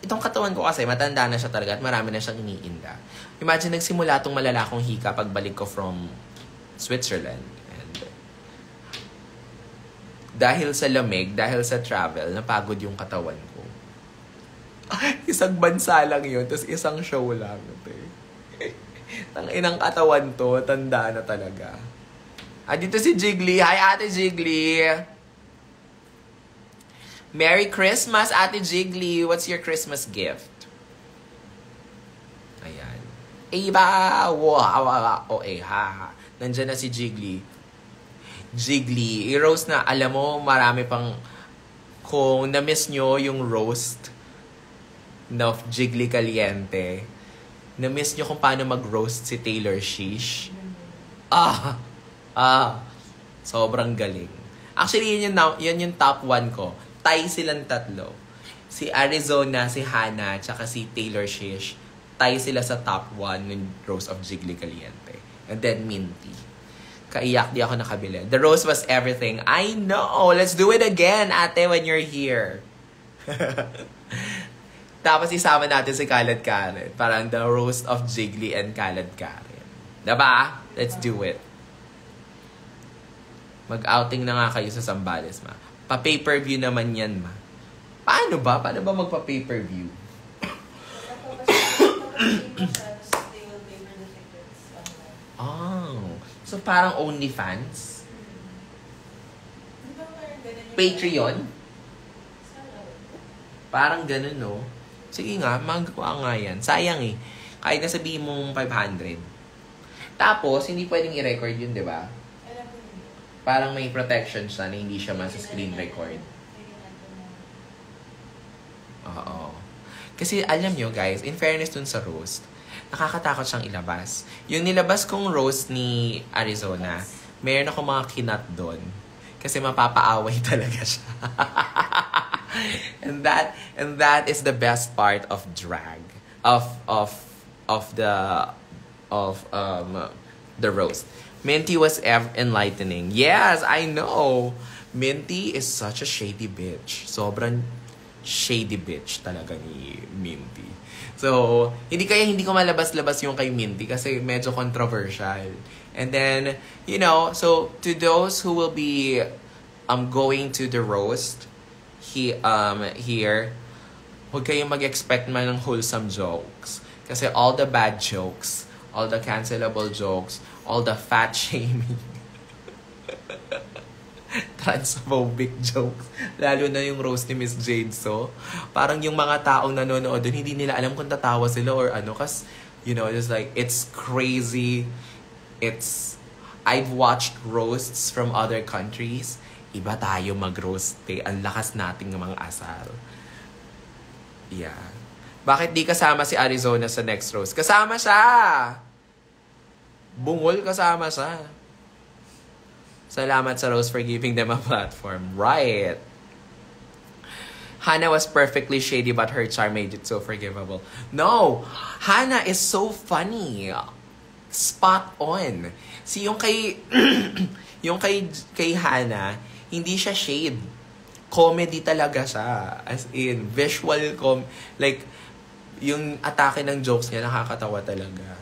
itong katawan ko kasi, matanda na siya talaga at marami na siyang iniinda. Imagine, nagsimula itong malalakong hika pagbalik ko from Switzerland. And dahil sa lamig, dahil sa travel, napagod yung katawan ko. Isang bansa lang yun, tapos isang show lang. Tanginang katawan to, tanda na talaga. Dito si Jiggly. Hi, Ate Jiggly. Merry Christmas, Ate Jiggly. What's your Christmas gift? Ayan. Nandyan na si Jiggly. Jiggly, i-roast na. Alam mo, marami pang... Kung na-miss nyo yung roast of Jiggly Caliente, na-miss nyo kung paano mag-roast si Taylor Shish. Sobrang galing. Actually, yan yung top 1 ko. Tie silang 3. Si Arizona, si Hannah, tsaka si Taylor Shish. Tie sila sa top 1 ng roast of Jiggly Caliente. And then Minty. Kaiyak, di ako nakabili. The roast was everything. I know! Let's do it again, ate, when you're here. Tapos isama natin si Kalad Karen. Parang the roast of Jiggly and Kalad Karen. Diba? Let's do it. Mag-outing na nga kayo sa Zambales, ma. Pa-pay-per-view naman yan, ma. Paano ba? Paano ba magpa-pay-per-view? So parang OnlyFans? Patreon? Parang ganun, no? Sige nga, magawa nga yan. Sayang eh. Kahit na sabihin mong 500. Tapos, hindi pwedeng i-record yun, di ba? Alam ko yun. Parang may protection siya na hindi siya screen record. Oo. Kasi alam nyo guys, in fairness dun sa roast, nakakatakot siyang ilabas. Yung nilabas kong roast ni Arizona, meron ako mga kinat doon. Kasi mapapaaway talaga siya. and that is the best part of drag. Of the roast. Minty was enlightening. Yes, I know. Minty is such a shady bitch. Sobrang shady bitch talaga ni Minty. So, hindi ko malabas-labas yung kay Minty kasi medyo controversial. And then, so to those who will be going to the roast here, huwag kayong mag-expect man ng wholesome jokes. Kasi all the bad jokes, all the cancelable jokes, all the fat shaming, transphobic jokes, lalo na yung roast ni Miss Jade. So, parang yung mga taong nanonood dun, hindi nila alam kung tatawa sila or ano. Kasi, just like, it's crazy. I've watched roasts from other countries. Iba tayo mag-roast. Ang lakas nating mga asal. Yeah. Bakit di kasama si Arizona sa next roast? Kasama siya! Bungol kasama siya. Salamat sa Rose for giving them a platform. Right. Hannah was perfectly shady but her charm made it so forgivable. No! Hannah is so funny. Spot on. Yung kay Hannah, hindi siya shade. Comedy talaga siya. As in, visual like, yung atake ng jokes niya, nakakatawa talaga.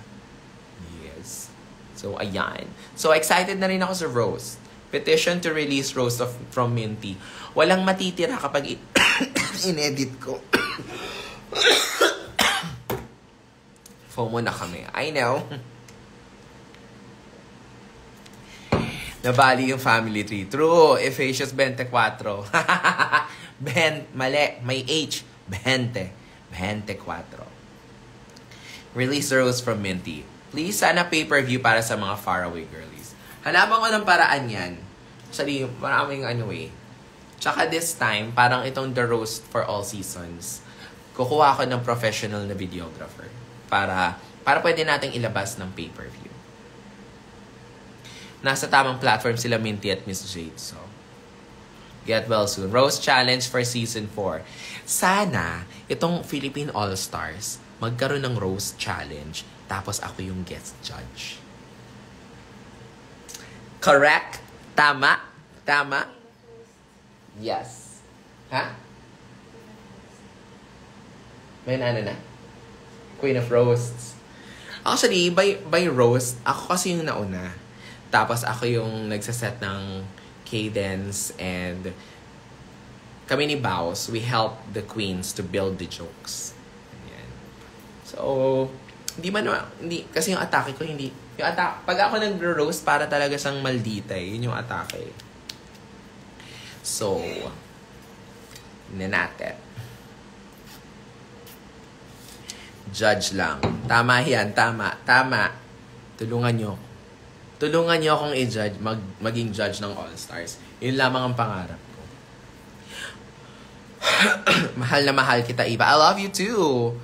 Yes. So, ayan. So, excited na rin ako sa roast. Petition to release roast from Minty. Walang matitira kapag in-edit ko. FOMO na kami. I know. Nabali yung family tree. True. Efficius 24. Mali. May H. 24. Release roast from Minty. Please, sana pay-per-view para sa mga faraway girlies. Halaman ko ng paraan yan. Actually, maraming Tsaka this time, parang itong The Roast for All Seasons, kukuha ako ng professional na videographer para pwede nating ilabas ng pay-per-view. Nasa tamang platform sila Minty at Miss Jade. So, get well soon. Roast Challenge for Season 4. Sana, itong Philippine All-Stars, magkaroon ng Roast Challenge, tapos ako yung guest judge. Correct? Tama? Tama? Yes. Ha? May na? Queen of Roasts. Actually, by roast, ako kasi yung nauna. Tapos ako yung nagsaset ng cadence and kami ni Baus, we help the queens to build the jokes. Ayan. So, hindi, kasi yung atake ko, pag ako nag-roast, para talaga siyang maldita yun yung atake. So, natin. Judge lang. Tama yan, tama. Tulungan nyo akong i-judge, maging judge ng All-Stars. Yun lamang ang pangarap ko. Mahal na mahal kita, Eva. I love you too.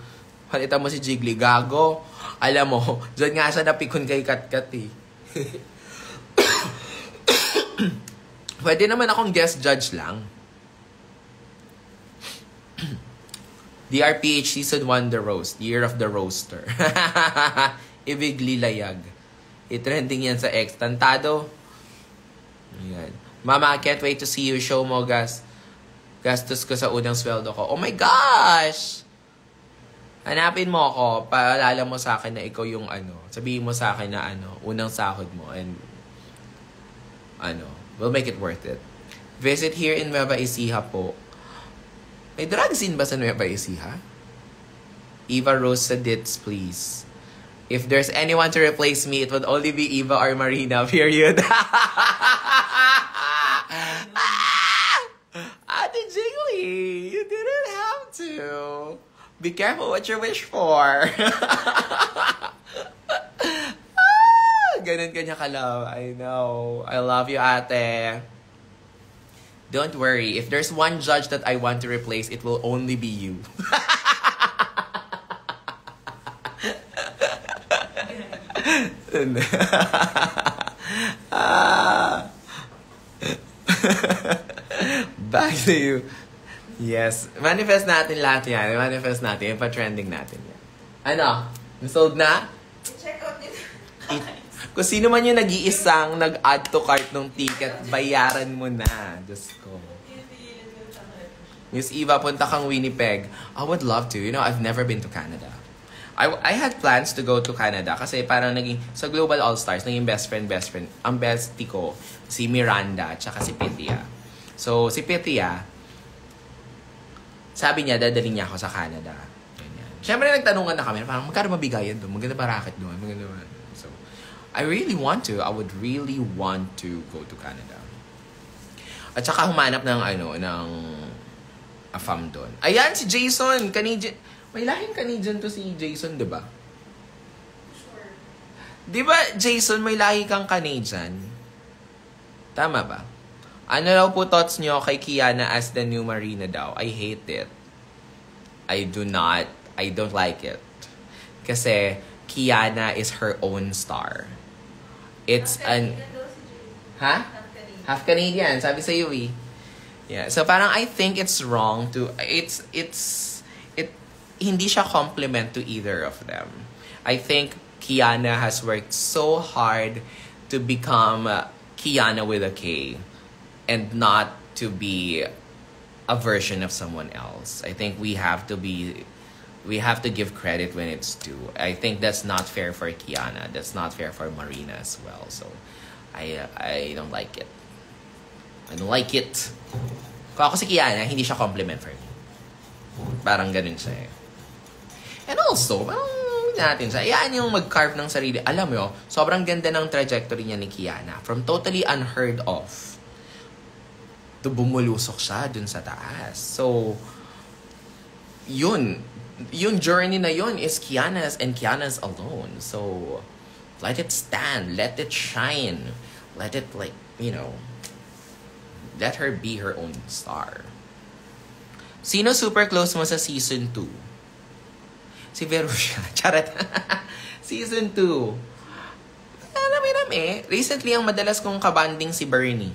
Palitan mo si Jiggly. Gago. Alam mo, dyan nga siya napikon kay Katkat eh. Pwede naman akong guest judge lang. DRPH Season 1 The Roast. Year of the Roaster. Ibig lilayag. I-trending yan sa X. Tantado. Ayan. Mama, I can't wait to see you. Show mo, gastos ko sa unang sweldo ko. Oh my gosh! Hanapin mo ako, paalala mo sa akin na ikaw yung sabihin mo sa akin na unang sahod mo and we'll make it worth it. Visit here in Nueva Ecija po. May drag scene ba sa Nueva Ecija? Eva Rose sa Dits, please. If there's anyone to replace me, it would only be Eva or Marina, period. Ate Jiggly, you didn't have to. Be careful what you wish for. Ganun kanya ka-love. I know. I love you, ate. Don't worry. If there's one judge that I want to replace, it will only be you. Back to you. Yes. Manifest natin lahat yan. Manifest natin. Yung pa-trending natin yan. Ano? Sold na? I-check out nyo. Kung sino man yung nag-iisang nag-add to cart ng ticket, bayaran mo na. Diyos ko. Miss Eva, punta kang Winnipeg. I would love to. You know, I've never been to Canada. I had plans to go to Canada kasi parang naging, sa Global All-Stars, naging best friend. Ang bestie ko, si Miranda, tsaka si Pythia. So, si Pythia, sabi niya, dadalhin niya ako sa Canada. Ganyan. Siyempre, nagtanungan na kami, parang magkano mabigayan doon? Maganda ba racket doon? Maganda ba? So, I would really want to go to Canada. At saka humanap ng, ng AFAM doon. Ayan, si Jason, Canadian. May lahing Canadian to si Jason, di ba? Sure. Di ba, Jason, may lahi kang Canadian? Tama ba? Ano daw po thoughts nyo kay Kiana as the new Marina daw? I hate it. I don't like it. Kasi Kiana is her own star. It's an... Ha? Half Canadian, sabi sa iyo eh. Yeah, so parang I think it's wrong to... Hindi siya compliment to either of them. I think Kiana has worked so hard to become Kiana with a K and not to be a version of someone else. I think we have to give credit when it's due. I think that's not fair for Kiana. That's not fair for Marina as well. So I don't like it. I don't like it. Kung ako si Kiana, hindi siya compliment for me. Parang ganun siya eh. And also, parang natin siya, iyaan yung mag-carve ng sarili. Alam mo, sobrang ganda ng trajectory niya ni Kiana. From totally unheard of to bumulusok siya dun sa taas. So, yung journey na yun is Kiana's and Kiana's alone. So, let it stand. Let it shine. Let it let her be her own star. Sino super close mo sa season 2? Si Verusha. Charot. Season 2. Rami. Recently, ang madalas kong kabanding si Bernie.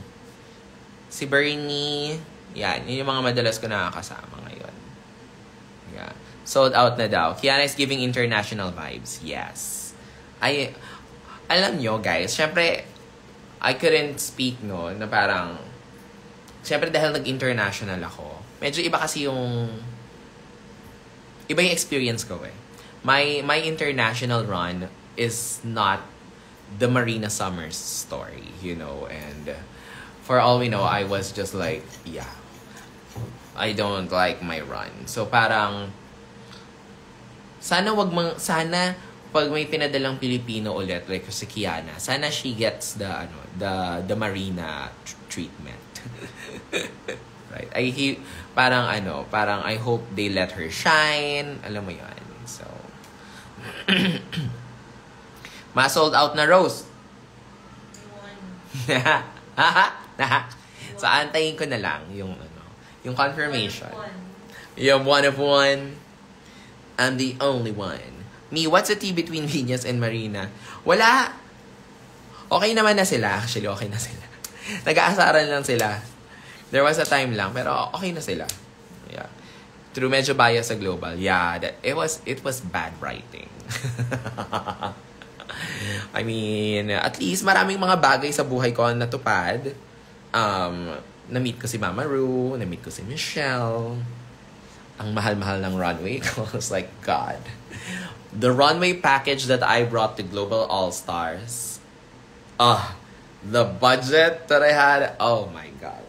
Si Bernie, yan. Yun yung mga madalas ko nakakasama ngayon. Yeah. Sold out na daw. Kiana is giving international vibes. Yes. Alam nyo, guys, syempre, I couldn't speak, no, na parang, syempre dahil nag-international ako, medyo iba kasi iba yung experience ko eh. My international run is not the Marina Summers story, and for all we know, I was just like, yeah, I don't like my run. So parang, sana pag may pinadalang Pilipino ulit, like si Kiana, sana she gets the Marina treatment. Right. Parang I hope they let her shine. Alam mo yun. So, ma-sold out na Rose. So, antayin ko na lang yung confirmation. You're one of one. I'm the only one. Me, what's the tea between Venus and Marina? Wala. Okay naman na sila. Actually, okay na sila. Nag-aasaran lang sila. There was a time lang, pero okay na sila. Yeah. True, medyo bias sa Global. Yeah, it was bad writing. I mean, at least maraming mga bagay sa buhay ko ang natupad. Na-meet ko si Mama Ru, na-meet ko si Michelle. Ang mahal-mahal ng runway ko. I was like, God. The runway package that I brought to Global All-Stars. The budget that I had, oh my God.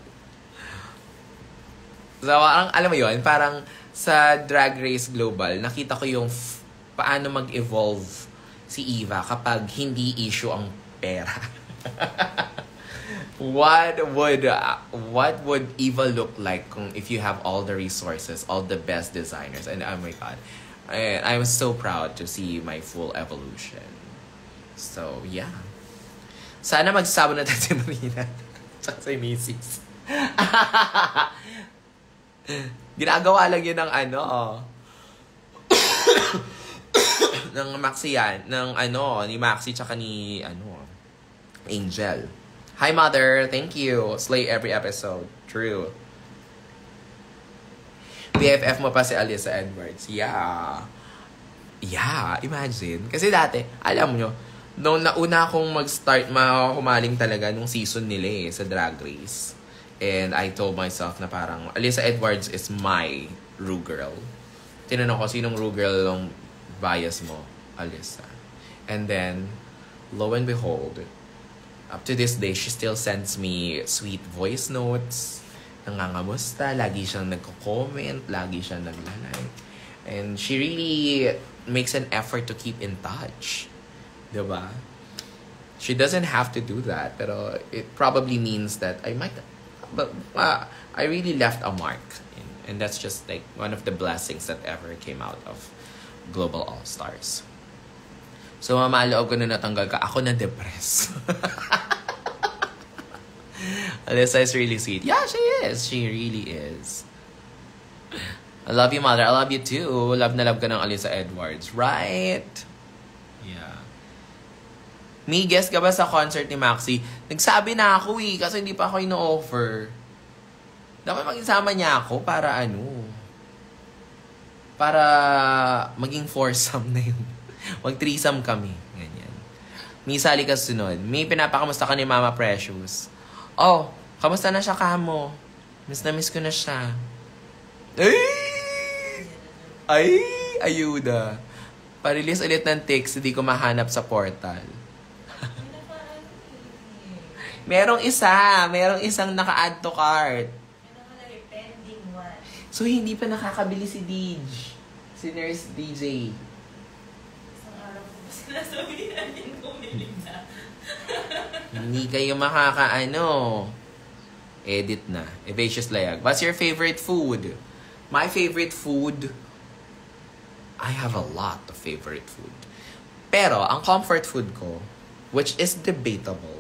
So, alam mo yun, parang sa Drag Race Global, nakita ko yung paano mag-evolve si Eva kapag hindi issue ang pera. what would Eva look like if you have all the resources, all the best designers? And oh my god, I was so proud to see my full evolution. So yeah, sana magsama na tayo si Marina tsaka si Macy's. Ginagawa lang yun ng ng Maxi yan, ni Maxi tsaka ni Angel. Hi mother, thank you. Slay every episode. True. BFF mo pa si Alyssa Edwards. Yeah, imagine. Kasi dati, alam nyo, nung nauna akong mag-start, humaling talaga nung season nila sa Drag Race. And I told myself na parang, Alyssa Edwards is my Rue girl. Tinanong ko, sinong Rue girl yung bias mo? Alyssa. And then, lo and behold, up to this day, she still sends me sweet voice notes. Nangangamusta. Lagi siyang nagko-comment. Lagi siyang naglalike. And she really makes an effort to keep in touch. Diba? She doesn't have to do that. Pero it probably means that I really left a mark. And that's just like one of the blessings that ever came out of Global All-Stars. So, mamaloob ko na natanggal ka. Ako na-depress. Alyssa is really sweet. Yeah, she is. She really is. I love you, mother. I love you too. Love na love ka ng Alyssa Edwards. Right? Yeah. Me, guest ka ba sa concert ni Maxi? Nagsabi na ako kasi hindi pa ako ino-offer. Dapat mag-isama niya ako para para maging foursome na yun. Mag-threesome kami. Ganyan. May sali ka sunod. May pinapakamusta ka ni Mama Precious. Oh, kamusta na siya kamo? Miss na miss ko na siya. Ayuda. Parilis ulit ng text, hindi ko mahanap sa portal. Merong isang naka-add to cart. Pending one. So, hindi pa nakakabili si Dij. Si Nurse DJ. Isang araw ko pa sinasabihan din bumili na. Hindi kayo edit na. Evacious Layag. What's your favorite food? My favorite food, I have a lot of favorite food. Pero, ang comfort food ko, which is debatable,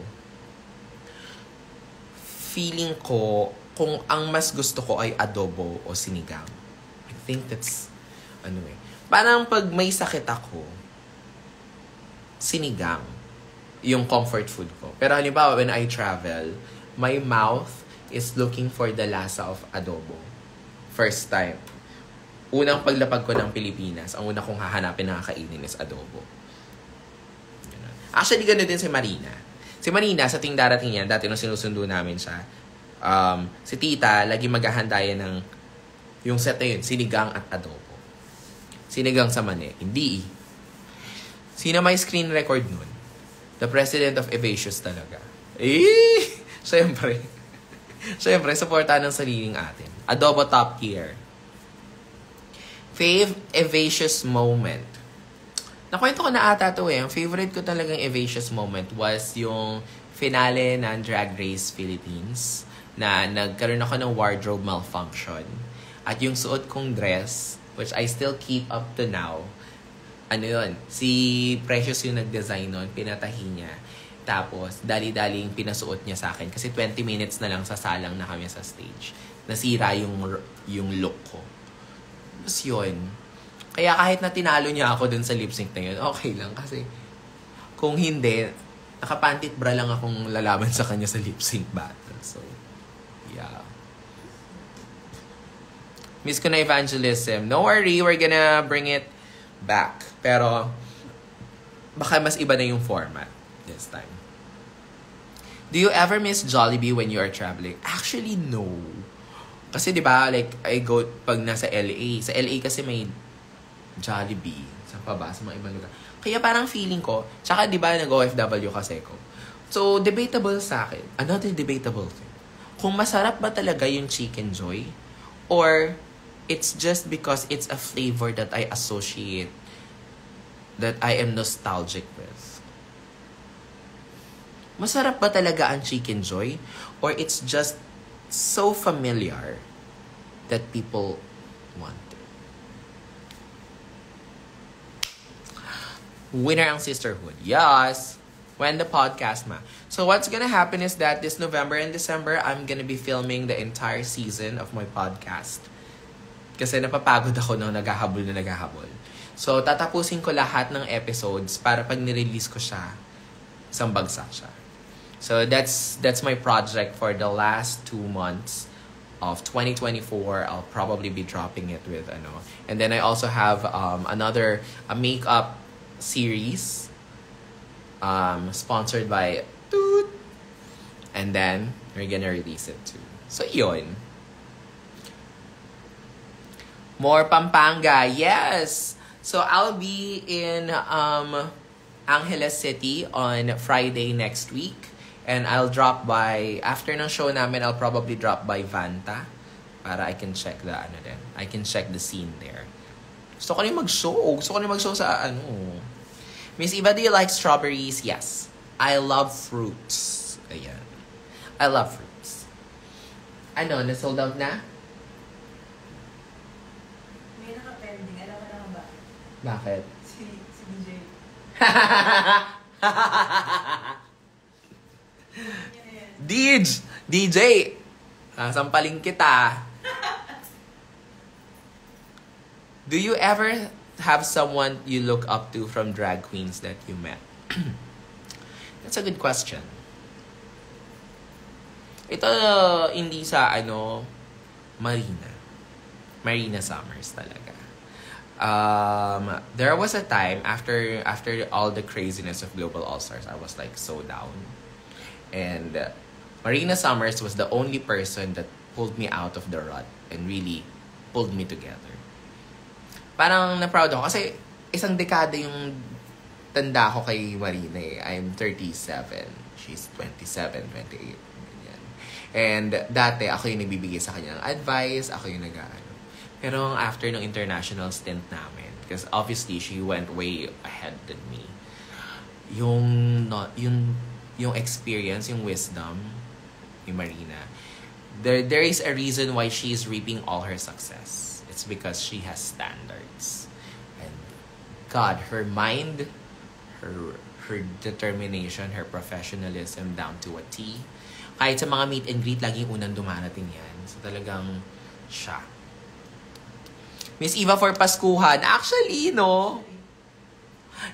feeling ko, kung ang mas gusto ko ay adobo o sinigang. I think that's, parang pag may sakit ako, sinigang, yung comfort food ko. Pero halimbawa, when I travel, my mouth is looking for the lasa of adobo. First time. Unang paglapag ko ng Pilipinas, ang una kong hahanapin na kakainin is adobo. Actually, gano'n din si Marina. Si Marina, sa ting darating yan, dati nung sinusundo namin siya, si tita, lagi maghahanda yan ng yung set na yun, sinigang at adobo. Sinigang sa mani. Hindi Sino may screen record nun? The president of Evacious talaga. Siyempre. Siyempre, supportahan ng sariling atin. Adobo top tier. Fave Evacious moment. Nakwento ko na ata to Ang favorite ko talagang Evacious moment was yung finale ng Drag Race Philippines na nagkaroon ako ng wardrobe malfunction. At yung suot kong dress, which I still keep up to now, si Precious yung nag-design nun, pinatahi niya. Tapos, dali-dali yung pinasuot niya sa akin. Kasi 20 minutes na lang sasalang na kami sa stage. Nasira yung look ko. Tapos yun. Kaya kahit na tinalo niya ako dun sa lip sync na yun, okay lang. Kasi kung hindi, nakapantit bra lang akong lalaban sa kanya sa lip sync battle. So, yeah. Miss ko na evangelism. No worry, we're gonna bring it back. Pero, baka mas iba na yung format this time. Do you ever miss Jollibee when you are traveling? Actually, no. Kasi diba, like, I go pag nasa LA. Sa LA kasi may Jollibee. Saan pa ba? Sa mga ibang lugar. Kaya parang feeling ko, tsaka diba nag-OFW kasi ko. So, debatable sa akin. Another debatable thing. Kung masarap ba talaga yung Chicken Joy? Or, it's just because it's a flavor that I associate, that I am nostalgic with. Masarap ba talaga ang Chicken Joy? Or it's just so familiar that people want it? Winner ang Sisterhood. Yes! When the podcast, ma. So what's gonna happen is that this November and December, I'm gonna be filming the entire season of my podcast. Kasi napapagod ako nung naghahabol. So, tatapusin ko lahat ng episodes para pag nirelease ko siya, isang bagsak siya. So, that's my project for the last 2 months of 2024. I'll probably be dropping it with, And then I also have another makeup series sponsored by Toot. And then, we're gonna release it too. So, yun. More Pampanga, yes! So, I'll be in Angeles City on Friday next week. And I'll drop by, after ng show namin, I'll probably drop by Vanta. Para I can check I can check the scene there. Gusto ko rin mag-show sa Miss Eva, do you like strawberries? Yes. I love fruits. Ayan. I love fruits. Na-sold out na? Bakit? Si DJ. DJ! Sampaling kita. Do you ever have someone you look up to from drag queens that you met? That's a good question. Ito, hindi sa, Marina Summers talaga. There was a time after all the craziness of Global All-Stars, I was like so down. And Marina Summers was the only person that pulled me out of the rut and really pulled me together. Parang na-proud ako kasi isang dekada yung tanda ko kay Marina eh. I'm 37. She's 27, 28. Ganyan. And dati ako yung nagbibigay sa kanya ng advice, ako yung Pero after ng international stint namin, because obviously she went way ahead than me, yung experience, yung wisdom ni Marina, there is a reason why she's reaping all her success. It's because she has standards. And God, her mind, her determination, her professionalism down to a T. Kahit sa mga meet and greet, laging unang dumarating yan. So talagang siya. Miss Eva for Paskuhan. Actually, no.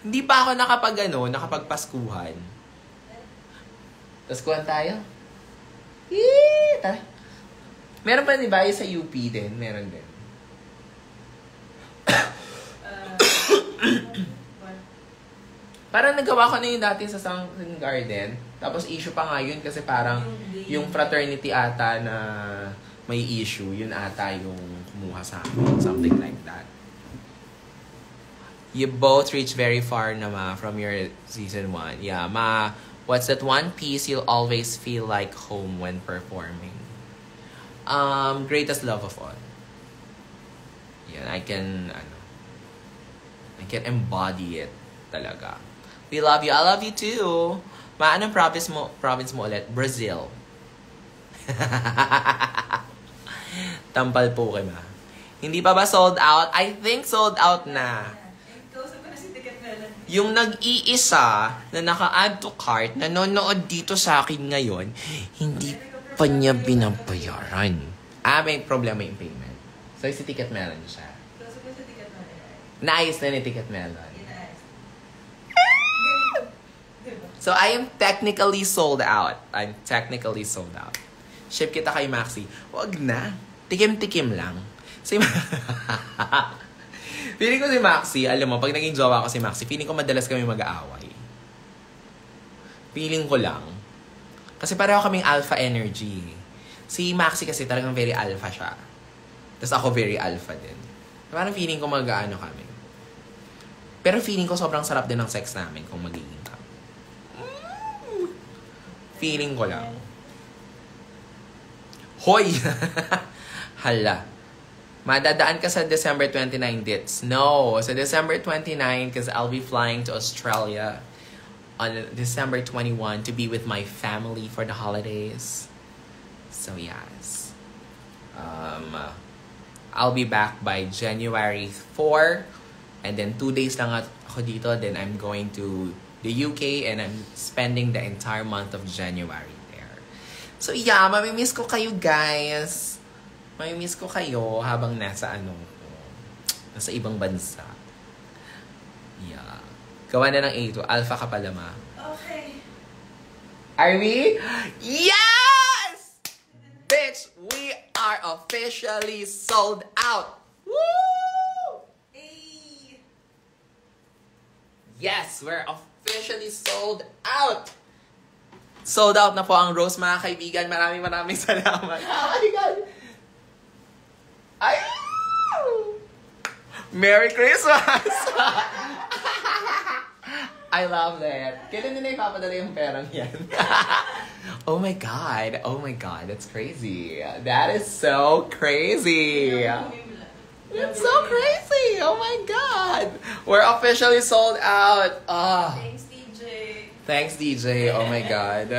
Hindi pa ako nakapagpaskuhan. Paskuhan tayo? Tara. Meron pa di ba sa UP din? Meron din. Parang nagawa ko na yun dati sa Sunken Garden. Tapos issue pa nga yun kasi parang yung fraternity ata na may issue, yun ata yung kumuha sa akin. Something like that. You both reach very far na from your season 1. Yeah, what's that one piece you'll always feel like home when performing? Greatest Love of All. Yeah, I can embody it talaga. We love you. I love you too. Anong province mo ulit? Brazil. Tampal po kayo, ma. Hindi pa ba sold out? I think sold out na. Kausap ko na si Ticket Melon. Yung nag-iisa na naka-add to cart, nanonood dito sa akin ngayon, hindi pa niya binabayaran. May problema yung payment. So, si Ticket Melon siya. Kausap ko si Ticket Melon. Naayos na ni Ticket Melon. Inaayos. So, I am technically sold out. Ship kita kay Maxi. Wag na. Tikim-tikim lang. Feeling ko si Maxi, alam mo, pag naging jowa ko si Maxi, feeling ko madalas kami mag-aaway. Feeling ko lang. Kasi pareho kaming alpha energy. Si Maxi kasi talagang very alpha siya. Tapos ako very alpha din. Parang feeling ko mag-aano kami. Pero feeling ko sobrang sarap din ng sex namin kung magiging kami. Feeling ko lang. Hoy! Hala. Madadaan ka sa December 29 dates. No, sa December 29 because I'll be flying to Australia on December 21 to be with my family for the holidays. So yes. I'll be back by January 4. And then 2 days lang ako dito. Then I'm going to the UK and I'm spending the entire month of January there. So yeah, mamimiss ko kayo guys. Mamimiss ko kayo habang nasa nasa ibang bansa. Yeah. Gawa na ng A2. Alpha ka pala, ma. Okay. Are we? Yes! Bitch, we are officially sold out. Woo! Hey. Yes, we're officially sold out. Sold out na po ang Rose, mga kaibigan. Maraming salamat. Oh my God! Ay! Merry Christmas! I love that. Kailan nila ipapadala yung perang yan? Oh my God. Oh my God. That's crazy. That is so crazy. It's so crazy. Oh my God. We're officially sold out. Thanks, DJ. Thanks, DJ. Oh my God.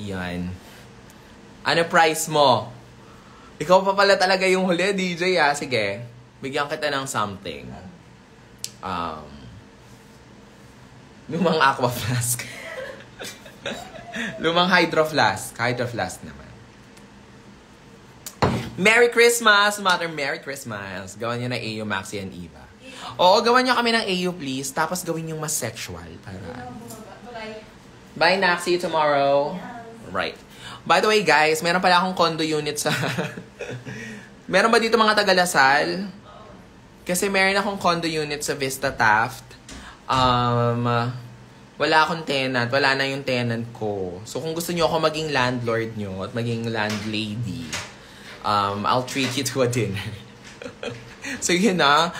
Yan. Ano price mo? Ikaw pa pala talaga yung huli, DJ, ah. Sige. Bigyan kita ng something. Lumang aqua flask. Lumang hydro flask. Hydro flask naman. Merry Christmas, Mother. Merry Christmas. Gawan niyo na AU, Maxi, and Eva. Oo, gawan niyo kami ng AU, please. Tapos gawin yung mas sexual. Para... Bye, Naxi. Tomorrow. Right. By the way, guys, meron pala akong condo unit sa... Meron ba dito mga taga-Lasal? Kasi meron akong condo unit sa Vista Taft. Wala akong tenant. Wala na yung tenant ko. So, kung gusto niyo ako maging landlord niyo at maging landlady, I'll treat you to a dinner. So, yun na.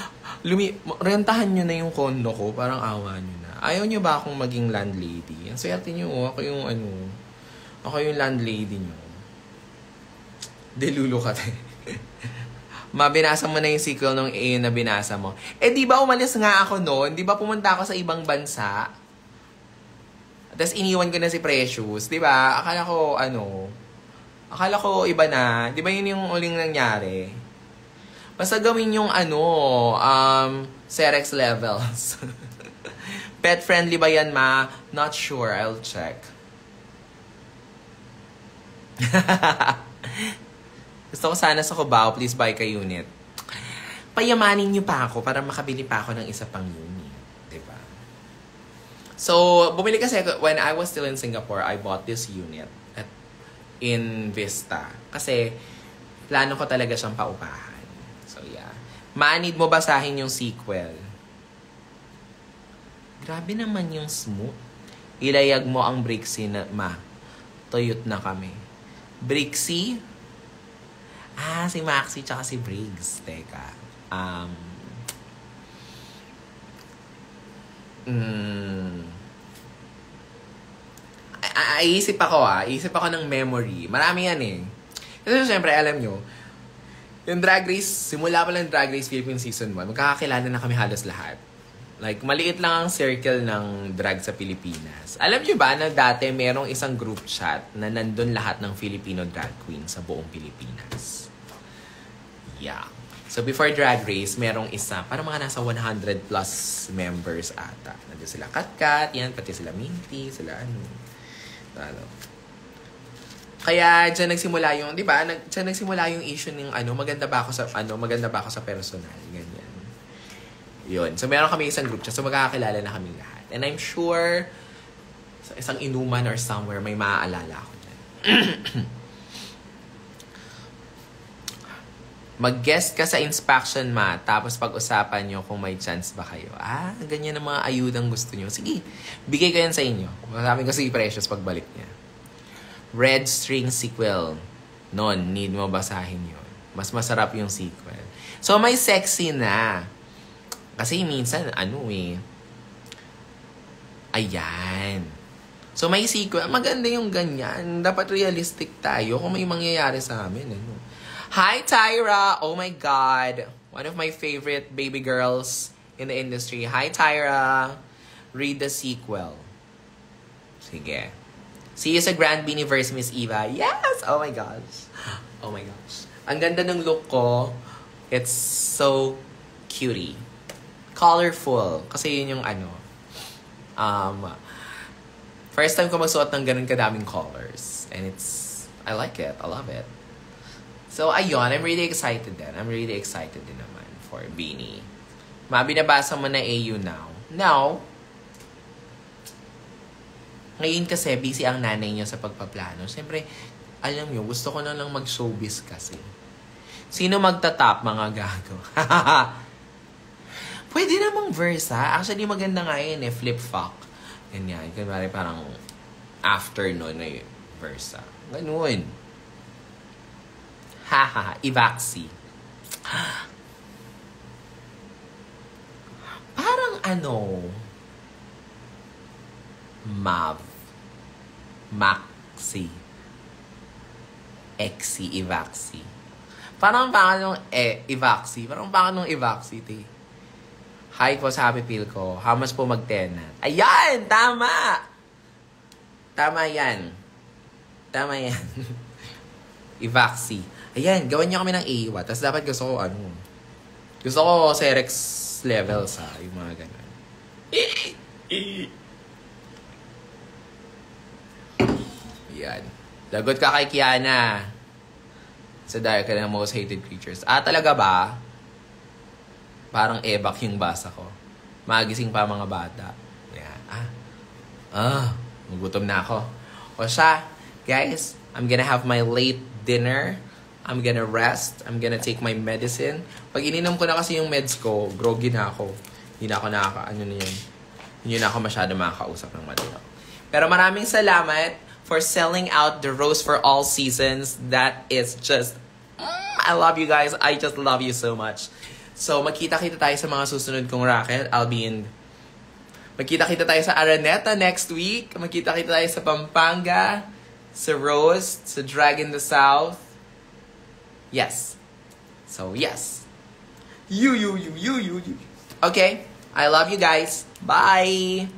Rentahan nyo na yung condo ko. Parang awa nyo na. Ayaw nyo ba akong maging landlady? Ang swerte nyo. Ako yung Ako yung landlady nyo. Delulo ka tayo. Mabinasa mo na yung sequel nung A na binasa mo. Eh, di ba umalis nga ako noon? Di ba pumunta ako sa ibang bansa? Tapos iniwan ko na si Precious. Di ba? Akala ko iba na. Di ba yun yung uling nangyari? Basta gawin yung Cerex levels. Pet friendly ba yan, ma? Not sure. I'll check. Gusto ko sana sa Cubao, please buy ka unit. Payamanin niyo pa ako para makabili pa ako ng isa pang unit. Diba? So, bumili kasi when I was still in Singapore, I bought this unit in Vista. Kasi, plano ko talaga siyang paupahan. So, yeah. Manid mo basahin yung sequel. Grabe naman yung smooth. Ilayag mo ang Brixie na, ma. Toyot na kami. Brixie? Si Maxi tsaka si Briggs. Teka. Iisip ako Iisip ako ng memory. Marami yan eh. Kasi syempre, alam nyo, yung Drag Race, simula pa lang Drag Race Philippines Season 1, magkakakilala na kami halos lahat. Like, maliit lang ang circle ng drag sa Pilipinas. Alam nyo ba na dati merong isang group chat na nandun lahat ng Filipino drag queen sa buong Pilipinas? Yeah. So, before Drag Race, merong isa, parang mga nasa 100 plus members ata. Nandun sila Katkat, yan, pati sila Minty, sila Kaya, dyan nagsimula yung, di ba? Dyan nagsimula yung issue ng maganda ba ako sa personal, ganyan. Yun. So, meron kami isang group chat. So, magkakakilala na kami lahat. And I'm sure, sa isang inuman or somewhere, may maaalala ako dyan. Mag-guest ka sa inspection, ma. Tapos pag-usapan nyo kung may chance ba kayo. Ganyan ang mga ayudang gusto nyo. Sige, bigay ko yan sa inyo. Masabi ko si Precious pagbalik niya. Red String sequel. Need mo basahin yun. Mas masarap yung sequel. So, may sexy na. Kasi minsan, ayan. So, may sequel. Maganda yung ganyan. Dapat realistic tayo kung may mangyayari sa amin. Hi, Tyra! Oh my God! One of my favorite baby girls in the industry. Hi, Tyra. Read the sequel. Sige. See you sa Grand Beaniverse, Miss Eva. Yes! Oh my gosh. Oh my gosh. Ang ganda ng look ko. It's so cutie. Colorful. Kasi yun yung first time ko magsuot ng ganun kadaming colors. And I like it. I love it. So, ayun. I'm really excited din. I'm really excited din naman for Beanie. Binabasa mo na AU now. Now, ngayon kasi busy ang nanay niya sa pagpaplano. Siyempre, alam niyo, gusto ko na lang mag-showbiz kasi. Sino magtatap, mga gago? Pwede namang Versa. Actually, maganda nga yun flip-fuck. Ganyan. Kunwari parang after nun ay Versa. Ganun. Hahaha. Ivaxi. Parang Maxi. Exi, Ivaxi. Parang pangalan ng Ivaxi. Parang pangalan ng Ivaxi, te. Hi po sa Happy Pill ko. How much po mag-tenant? Ayan! Tama! Tama yan. Ivaxi. Ayan, gawan niyo kami ng AWA. Tapos dapat gusto ko gusto ko Cerex levels yung mga ganun. Yan. Lagot ka kay Kiana. Sa dahil ka ng most hated creatures. Talaga ba? Parang ebak yung basa ko. Magising pa mga bata. Yan. Magutom na ako. O siya, guys, I'm gonna have my late dinner. I'm gonna rest. I'm gonna take my medicine. Pag ininom ko na kasi yung meds ko, groggy na ako. Hindi na ako hindi na ako masyado makakausap ng malinaw. Pero maraming salamat for selling out the Rose for All Seasons. That is just, I love you guys. I just love you so much. So, magkita-kita tayo sa mga susunod kong racket. Magkita-kita tayo sa Araneta next week. Magkita-kita tayo sa Pampanga, sa Rose, sa Drag in the South. Yes. So, yes. You. Okay. I love you guys. Bye.